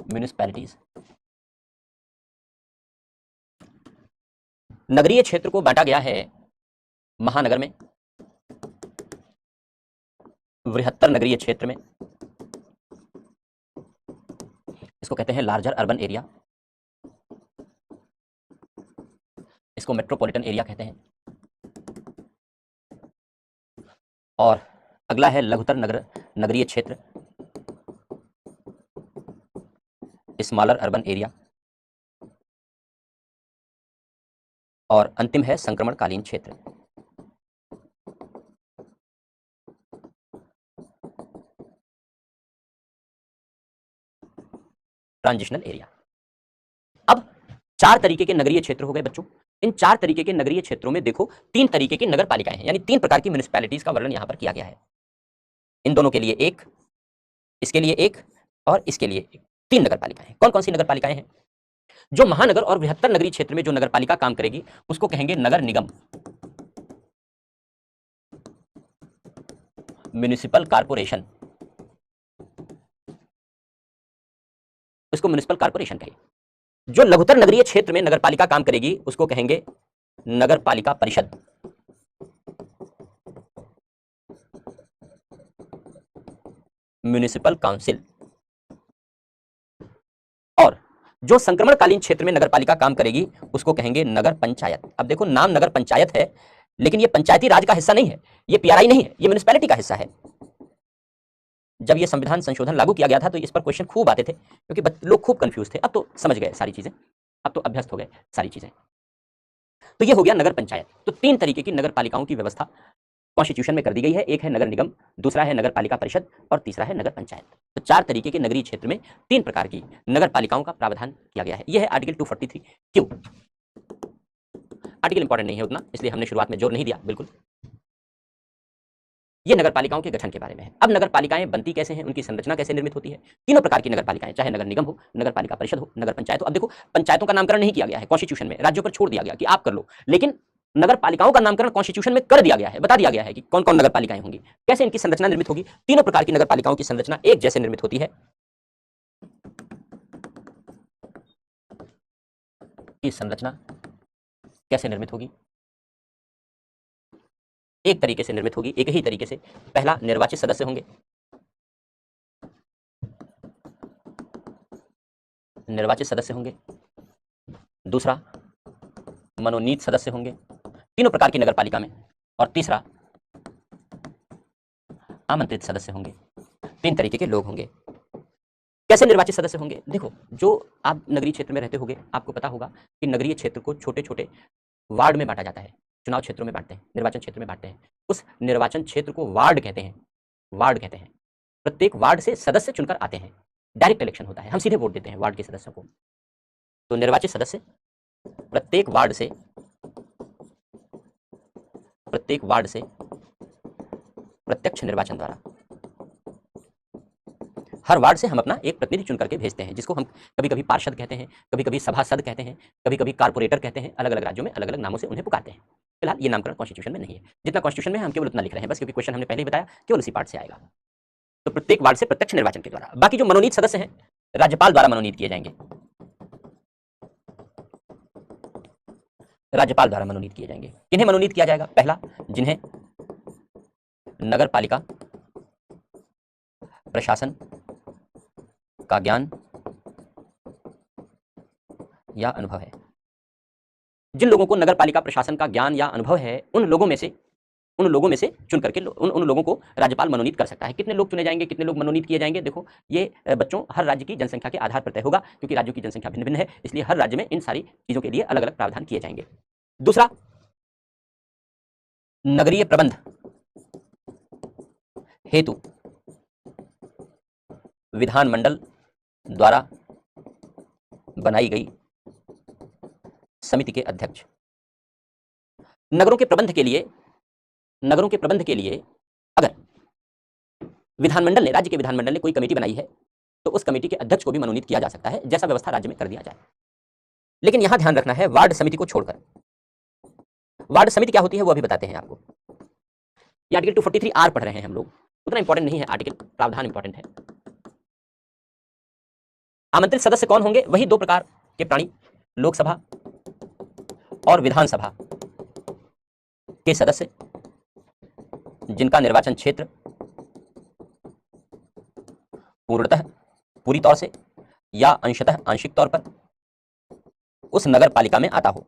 म्युनिसिपैलिटीज। नगरीय क्षेत्र को बांटा गया है महानगर में, बृहत्तर नगरीय क्षेत्र में, इसको कहते हैं लार्जर अर्बन एरिया, इसको मेट्रोपॉलिटन एरिया कहते हैं, और अगला है लघुतर नगरीय क्षेत्र, स्मॉलर अर्बन एरिया, और अंतिम है संक्रमणकालीन क्षेत्र। Transitional area. अब 4 तरीके के नगरीय क्षेत्र हो गए बच्चों। इन 4 तरीके के नगरीय क्षेत्रों में देखो 3 तरीके की नगर पालिकाएं हैं, यानी 3 प्रकार की म्युनिसिपैलिटीज का वर्णन यहां पर किया गया है। इन दोनों के लिए एक, इसके लिए एक और इसके लिए एक, 3 नगर पालिकाएं। कौन कौन सी नगर पालिकाएं हैं? जो महानगर और बृहत्तर नगरीय क्षेत्र में जो नगर पालिका काम करेगी उसको कहेंगे नगर निगम, म्युनिसिपल कारपोरेशन, इसको म्युनिसिपल कारपोरेशन कहेंगे। जो लघुतर नगरीय क्षेत्र में नगर पालिका काम करेगी उसको कहेंगे नगर पालिका परिषद, म्युनिसिपल काउंसिल। और जो संक्रमणकालीन क्षेत्र में नगरपालिका काम करेगी उसको कहेंगे नगर पंचायत। अब देखो नाम नगर पंचायत है, लेकिन ये पंचायती राज का हिस्सा नहीं है, ये पीआरआई नहीं है, ये म्युनिसिपैलिटी का हिस्सा है। जब ये संविधान संशोधन लागू किया गया था तो इस पर क्वेश्चन खूब आते थे, क्योंकि लोग खूब कंफ्यूज थे। अब तो समझ गए सारी चीजें, अब तो अभ्यस्त हो गए सारी चीजें। तो ये हो गया नगर पंचायत। तो 3 तरीके की नगर पालिकाओं की व्यवस्था कॉन्स्टिट्यूशन में कर दी गई है। एक है नगर निगम, दूसरा है नगर पालिका परिषद और तीसरा है नगर पंचायत। तो 4 तरीके के नगरीय क्षेत्र में 3 प्रकार की नगर पालिकाओं का प्रावधान किया गया है। यह है आर्टिकल 243। क्यों? आर्टिकल इंपॉर्टेंट नहीं है उतना, इसलिए हमने शुरुआत में जोर नहीं दिया। बिल्कुल ये नगर पालिकाओं के गठन के बारे में है। अब नगर पालिकाएं बनती कैसे हैं, उनकी संरचना कैसे निर्मित होती है। तीनों प्रकार की नगर पालिकाएं, चाहे नगर निगम हो, नगर पालिका परिषद हो, नगर पंचायत हो। अब देखो पंचायतों का नामकरण नहीं किया गया है कॉन्स्टिट्यूशन में, राज्यों पर छोड़ दिया गया कि आप कर लो, लेकिन नगर पालिकाओं का नामकरण कॉन्स्टिट्यूशन में कर दिया गया है, बता दिया गया है कि कौन कौन नगर पालिकाएं होंगी, कैसे इनकी संरचना निर्मित होगी। तीनों प्रकार की नगर पालिकाओं की संरचना एक जैसे निर्मित होती है। की संरचना कैसे निर्मित होगी? एक तरीके से निर्मित होगी, एक ही तरीके से। पहला, निर्वाचित सदस्य होंगे, निर्वाचित सदस्य होंगे। दूसरा, मनोनीत सदस्य होंगे तीनों प्रकार की नगर पालिका में। और तीसरा, आमंत्रित सदस्य होंगे। 3 तरीके के लोग होंगे। कैसे निर्वाचित सदस्य होंगे? देखो, जो आप नगरीय क्षेत्र में रहते होंगे आपको पता होगा कि नगरीय क्षेत्र को छोटे छोटे वार्ड में बांटा जाता है, चुनाव क्षेत्रों में बांटते हैं, निर्वाचन क्षेत्र में बांटते हैं। उस निर्वाचन क्षेत्र को वार्ड कहते हैं, वार्ड कहते हैं। प्रत्येक वार्ड से सदस्य चुनकर आते हैं, डायरेक्ट इलेक्शन होता है, हम सीधे वोट देते हैं वार्ड के सदस्यों को। तो निर्वाचित सदस्य प्रत्येक वार्ड से प्रत्यक्ष निर्वाचन द्वारा हर वार्ड से हम अपना एक प्रतिनिधि चुन करके भेजते हैं, जिसको हम कभी कभी पार्षद कहते हैं, कभी कभी सभासद कहते हैं, कभी कभी कारपोरेटर कहते हैं। अलग अलग राज्यों में अलग अलग नामों से उन्हें पुकारते हैं। फिलहाल ये नामकरण कॉन्स्टिट्यूशन में नहीं है, जितना कॉन्स्टिट्यूशन में हम केवल उतना लिख रहे हैं बस, क्योंकि क्वेश्चन हमने पहले ही बताया केवल उसी पार्ट से आएगा। तो प्रत्येक वार्ड से प्रत्यक्ष निर्वाचन के द्वारा। बाकी जो मनोनीत सदस्य हैं राज्यपाल द्वारा मनोनीत किए जाएंगे, राज्यपाल द्वारा मनोनीत किए जाएंगे। किन्हें मनोनीत किया जाएगा? पहला, जिन्हें नगर पालिका प्रशासन का ज्ञान या अनुभव है। जिन लोगों को नगर पालिका प्रशासन का ज्ञान या अनुभव है, उन लोगों में से चुन करके उन लोगों को राज्यपाल मनोनीत कर सकता है। कितने लोग चुने जाएंगे, कितने लोग मनोनीत किए जाएंगे? देखो, ये बच्चों हर राज्य की जनसंख्या के आधार पर तय होगा, क्योंकि राज्यों की जनसंख्या भिन्न भिन्न है, इसलिए हर राज्य में इन सारी चीजों के लिए अलग अलग प्रावधान किए जाएंगे। दूसरा, नगरीय प्रबंध हेतु विधानमंडल द्वारा बनाई गई समिति के अध्यक्ष। नगरों के प्रबंध के लिए अगर विधानमंडल ने, राज्य के विधानमंडल ने कोई कमेटी बनाई है, तो उस कमेटी के अध्यक्ष को भी मनोनीत किया जा सकता है, जैसा व्यवस्था राज्य में कर दिया जाए। लेकिन यहां ध्यान रखना है, वार्ड समिति को छोड़कर। वार्ड समिति क्या होती है वो अभी बताते हैं आपको। ये आर्टिकल 243 आर पढ़ रहे हैं हम लोग, उतना इंपॉर्टेंट नहीं है आर्टिकल, प्रावधान इंपॉर्टेंट है। आमंत्रित सदस्य कौन होंगे? वही 2 प्रकार के प्राणी, लोकसभा और विधानसभा के सदस्य, जिनका निर्वाचन क्षेत्र पूर्णतः, पूरी तौर से या अंशतः, आंशिक तौर पर उस नगर पालिका में आता हो।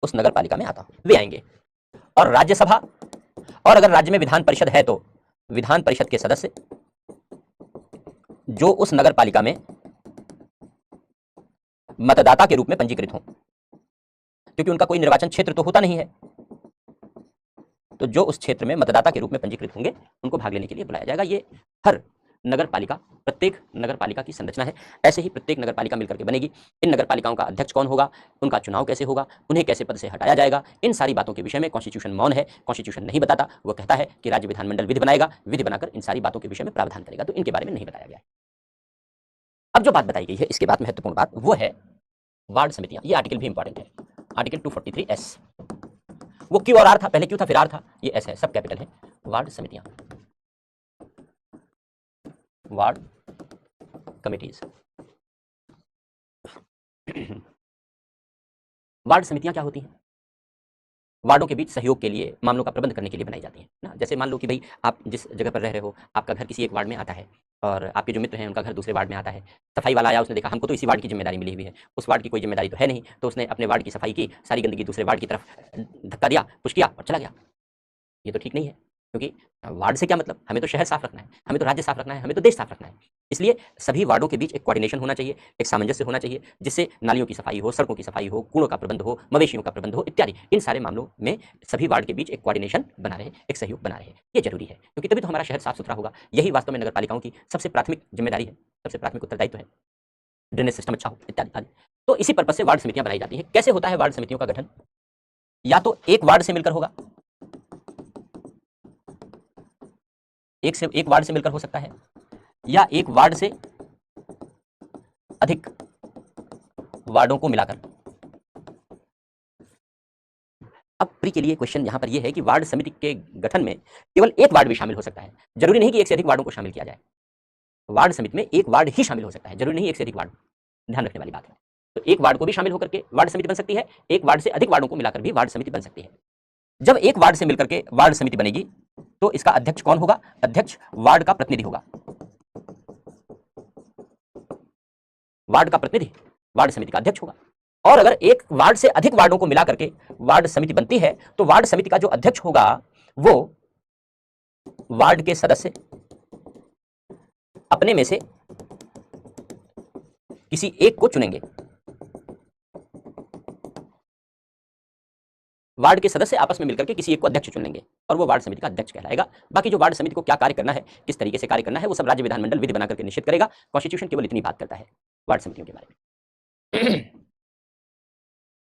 उस नगर पालिका में आता हो वे आएंगे। और राज्यसभा, और अगर राज्य में विधान परिषद है तो विधान परिषद के सदस्य जो उस नगर पालिका में मतदाता के रूप में पंजीकृत हों, क्योंकि उनका कोई निर्वाचन क्षेत्र तो होता नहीं है, तो जो उस क्षेत्र में मतदाता के रूप में पंजीकृत होंगे उनको भाग लेने के लिए बुलाया जाएगा। ये हर नगर पालिका, प्रत्येक नगर पालिका की संरचना है। ऐसे ही प्रत्येक नगर पालिका मिलकर के बनेगी। इन नगर पालिकाओं का अध्यक्ष कौन होगा, उनका चुनाव कैसे होगा, उन्हें कैसे पद से हटाया जाएगा, इन सारी बातों के विषय में कॉन्स्टिट्यूशन मौन है। कॉन्स्टिट्यूशन नहीं बताता, वो कहता है कि राज्य विधानमंडल विधि बनाएगा, विधि बनाकर इन सारी बातों के विषय में प्रावधान करेगा, तो इनके बारे में नहीं बताया गया है। अब जो बात बताई गई है, इसके बाद महत्वपूर्ण बात वो है वार्ड समितियां। ये आर्टिकल भी इंपॉर्टेंट है, आर्टिकल 243S। वो क्यू और आर था, पहले क्यू था फिर आर था, ये एस है, सब कैपिटल है। वार्ड समितियां, वार्ड कमिटीज। वार्ड समितियां क्या होती हैं? वार्डों के बीच सहयोग के लिए, मामलों का प्रबंध करने के लिए बनाई जाती हैं ना। जैसे मान लो कि भाई आप जिस जगह पर रह रहे हो, आपका घर किसी एक वार्ड में आता है और आपके जो मित्र हैं उनका घर दूसरे वार्ड में आता है। सफाई वाला आया, उसने देखा हमको तो इसी वार्ड की जिम्मेदारी मिली हुई है, उस वार्ड की कोई जिम्मेदारी तो है नहीं, तो उसने अपने वार्ड की सफाई की, सारी गंदगी दूसरे वार्ड की तरफ धक्का दिया, पुश किया और चला गया। ये तो ठीक नहीं है, क्योंकि वार्ड से क्या मतलब, हमें तो शहर साफ रखना है, हमें तो राज्य साफ रखना है, हमें तो देश साफ रखना है। इसलिए सभी वार्डों के बीच एक कोऑर्डिनेशन होना चाहिए, एक सामंजस्य होना चाहिए, जिससे नालियों की सफाई हो, सड़कों की सफाई हो, कूड़ों का प्रबंध हो, मवेशियों का प्रबंध हो इत्यादि। इन सारे मामलों में सभी वार्ड के बीच एक कोऑर्डिनेशन बना रहे, एक सहयोग बना रहे, ये जरूरी है, क्योंकि तभी तो हमारा शहर साफ सुथरा होगा। यही वास्तव में नगर पालिकाओं की सबसे प्राथमिक जिम्मेदारी है, सबसे प्राथमिक उत्तरदायित्व है, ड्रेनेज सिस्टम अच्छा हो इत्यादि इत्यादि। तो इसी पर्पज से वार्ड समितियां बनाई जाती हैं। कैसे होता है वार्ड समितियों का गठन? या तो एक वार्ड से मिलकर होगा, एक वार्ड से मिलकर हो सकता है, या एक वार्ड से अधिक वार्डों को मिलाकर। अब प्री के लिए क्वेश्चन यहां पर यह है कि वार्ड समिति के गठन में केवल एक वार्ड भी शामिल हो सकता है, जरूरी नहीं कि एक से अधिक वार्डों को शामिल किया जाए। वार्ड समिति में एक वार्ड ही शामिल हो सकता है, जरूरी नहीं एक से अधिक वार्ड, ध्यान रखने वाली बात है। तो एक वार्ड को भी शामिल होकर के वार्ड समिति बन सकती है, एक वार्ड से अधिक वार्डों को मिलाकर भी वार्ड समिति बन सकती है। जब एक वार्ड से मिलकर के वार्ड समिति बनेगी तो इसका अध्यक्ष कौन होगा? अध्यक्ष वार्ड का प्रतिनिधि होगा। वार्ड का प्रतिनिधि वार्ड समिति का अध्यक्ष होगा। और अगर एक वार्ड से अधिक वार्डों को मिला करके वार्ड समिति बनती है तो वार्ड समिति का जो अध्यक्ष होगा वो वार्ड के सदस्य अपने में से किसी एक को चुनेंगे। वार्ड के सदस्य आपस में मिलकर के किसी एक को अध्यक्ष चुन लेंगे और वो वार्ड समिति का अध्यक्ष कहलाएगा। बाकी जो वार्ड समिति को क्या कार्य करना है, किस तरीके से कार्य करना है, वो सब राज्य विधानमंडल विधि बना करके निश्चित करेगा। कॉन्स्टिट्यूशन केवल इतनी बात करता है वार्ड समितियों के बारे में।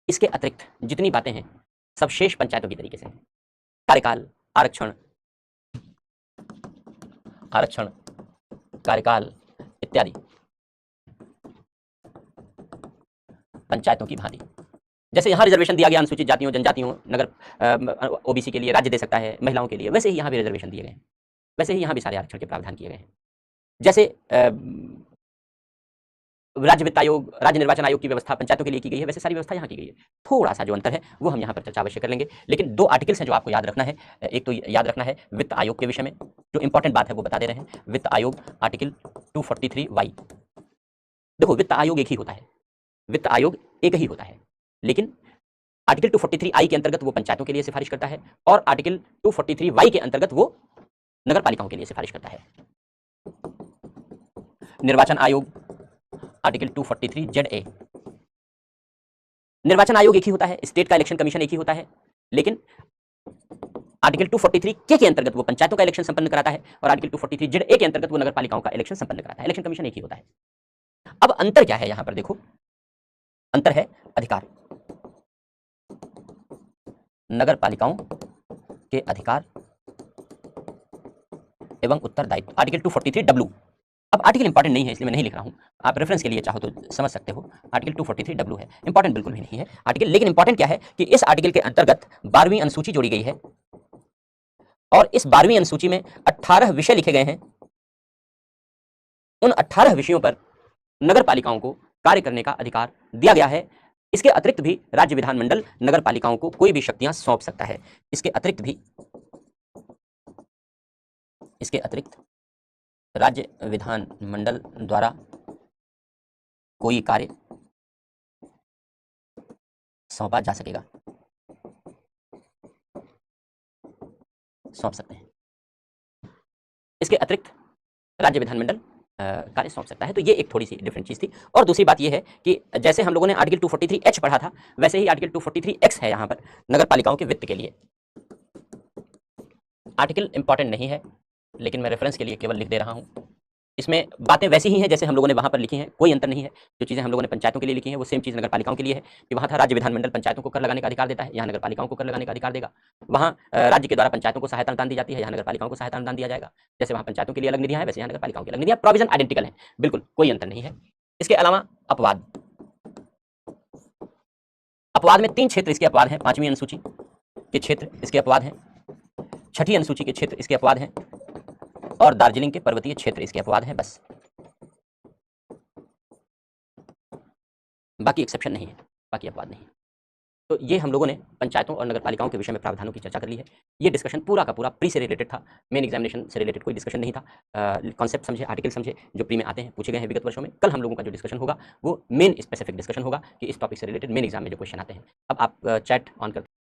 इसके अतिरिक्त जितनी बातें हैं सब शेष पंचायतों की तरीके से हैं। कार्यकाल, आरक्षण, कार्यकाल इत्यादि पंचायतों की भांति। जैसे यहाँ रिजर्वेशन दिया गया अनुसूचित जातियों जनजातियों नगर ओबीसी के लिए, राज्य दे सकता है महिलाओं के लिए, वैसे ही यहाँ भी रिजर्वेशन दिए गए हैं, वैसे ही यहाँ भी सारे आरक्षण के प्रावधान किए गए हैं। जैसे राज्य वित्त आयोग, राज्य निर्वाचन आयोग की व्यवस्था पंचायतों के लिए की गई है, वैसे सारी व्यवस्था यहाँ की गई है। थोड़ा सा जो अंतर है वो हम यहाँ पर चर्चा अवश्य कर लेंगे, लेकिन दो आर्टिकल्स हैं जो आपको याद रखना है। एक तो याद रखना है वित्त आयोग के विषय में जो इंपॉर्टेंट बात है वो बता दे रहे हैं। वित्त आयोग आर्टिकल 243Y। देखो वित्त आयोग एक ही होता है, वित्त आयोग एक ही होता है, लेकिन आर्टिकल 243I के अंतर्गत वो पंचायतों के लिए सिफारिश करता है और आर्टिकल 243Y के अंतर्गत वो नगर पालिकाओं के लिए सिफारिश करता है। निर्वाचन आयोग आर्टिकल 243ZA। निर्वाचन आयोग एक ही होता है, स्टेट का इलेक्शन कमीशन एक ही होता है, लेकिन आर्टिकल 243K के अंतर्गत वो पंचायतों का इलेक्शन संपन्न कराता है और आर्टिकल 243ZA के अंतर्गत वो नगर पालिकाओं का इलेक्शन संपन्न कराता है। इलेक्शन कमीशन एक ही होता है। अब अंतर क्या है यहां पर? देखो अंतर है अधिकार। नगर पालिकाओं के अधिकार एवं उत्तरदायित्व, आर्टिकल 243W। अब आर्टिकल इंपॉर्टेंट नहीं है इसलिए मैं नहीं लिख रहा हूं, आप रेफरेंस के लिए चाहो तो समझ सकते हो। आर्टिकल 243W है, इंपॉर्टेंट बिल्कुल भी नहीं है आर्टिकल, लेकिन इंपॉर्टेंट क्या है कि इस आर्टिकल के अंतर्गत 12वीं अनुसूची जोड़ी गई है और इस 12वीं अनुसूची में 18 विषय लिखे गए हैं। उन 18 विषयों पर नगर पालिकाओं को कार्य करने का अधिकार दिया गया है। इसके अतिरिक्त भी राज्य विधानमंडल नगर पालिकाओं को कोई भी शक्तियां सौंप सकता है। इसके अतिरिक्त राज्य विधानमंडल द्वारा कोई कार्य सौंपा जा सकेगा, सौंप सकते हैं। इसके अतिरिक्त राज्य विधानमंडल कार्य सौंप सकता है। तो ये एक थोड़ी सी डिफरेंट चीज थी। और दूसरी बात ये है कि जैसे हम लोगों ने आर्टिकल 243H पढ़ा था, वैसे ही आर्टिकल 243X है यहाँ पर नगर पालिकाओं के वित्त के लिए। आर्टिकल इंपॉर्टेंट नहीं है, लेकिन मैं रेफरेंस के लिए केवल लिख दे रहा हूँ। इसमें बातें वैसी ही हैं जैसे हम लोगों ने वहाँ पर लिखी हैं, कोई अंतर नहीं है। जो चीज़ें हम लोगों ने पंचायतों के लिए लिखी हैं वो सेम चीज़ नगर पालिकाओं के लिए है कि वहाँ था राज्य विधानमंडल पंचायतों को कर लगाने का अधिकार देता है, यहाँ नगर पालिकाओं को कर लगाने का अधिकार देगा। वहाँ राज्य के द्वारा पंचायतों को सहायता अनुदान दी जाती है, यहाँ नगर पालिकाओं को सहायता अनुदान दिया जाएगा। जैसे वहाँ पंचायतों के लिए अलग निधियाँ हैं, वैसे यहाँ नगर पालिकाओं की अलग निधियाँ। प्रोविजन आइडेंटिकल है, बिल्कुल कोई अंतर नहीं है। इसके अलावा अपवाद, अपवाद में 3 क्षेत्र इसके अपवाद हैं। 5वीं अनुसूची के क्षेत्र इसके अपवाद हैं, 6ठी अनुसूची के क्षेत्र इसके अपवाद हैं और दार्जिलिंग के पर्वतीय क्षेत्र इसके अपवाद हैं। बस, बाकी एक्सेप्शन नहीं है, बाकी अपवाद नहीं है। तो ये हम लोगों ने पंचायतों और नगरपालिकाओं के विषय में प्रावधानों की चर्चा कर ली है। ये डिस्कशन पूरा का पूरा प्री से रिलेटेड था, मेन एग्जामिनेशन से रिलेटेड कोई डिस्कशन नहीं था। कॉन्सेप्ट समझे, आर्टिकल समझे, जो प्री में आते हैं, पूछे गए हैं विगत वर्षों में। कल हम लोगों का जो डिस्कशन होगा वो मेन स्पेसिफिक डिस्कशन होगा कि इस टॉपिक से रिलेटेड मेन एग्जाम में जो क्वेश्चन आते हैं। अब आप चैट ऑन कर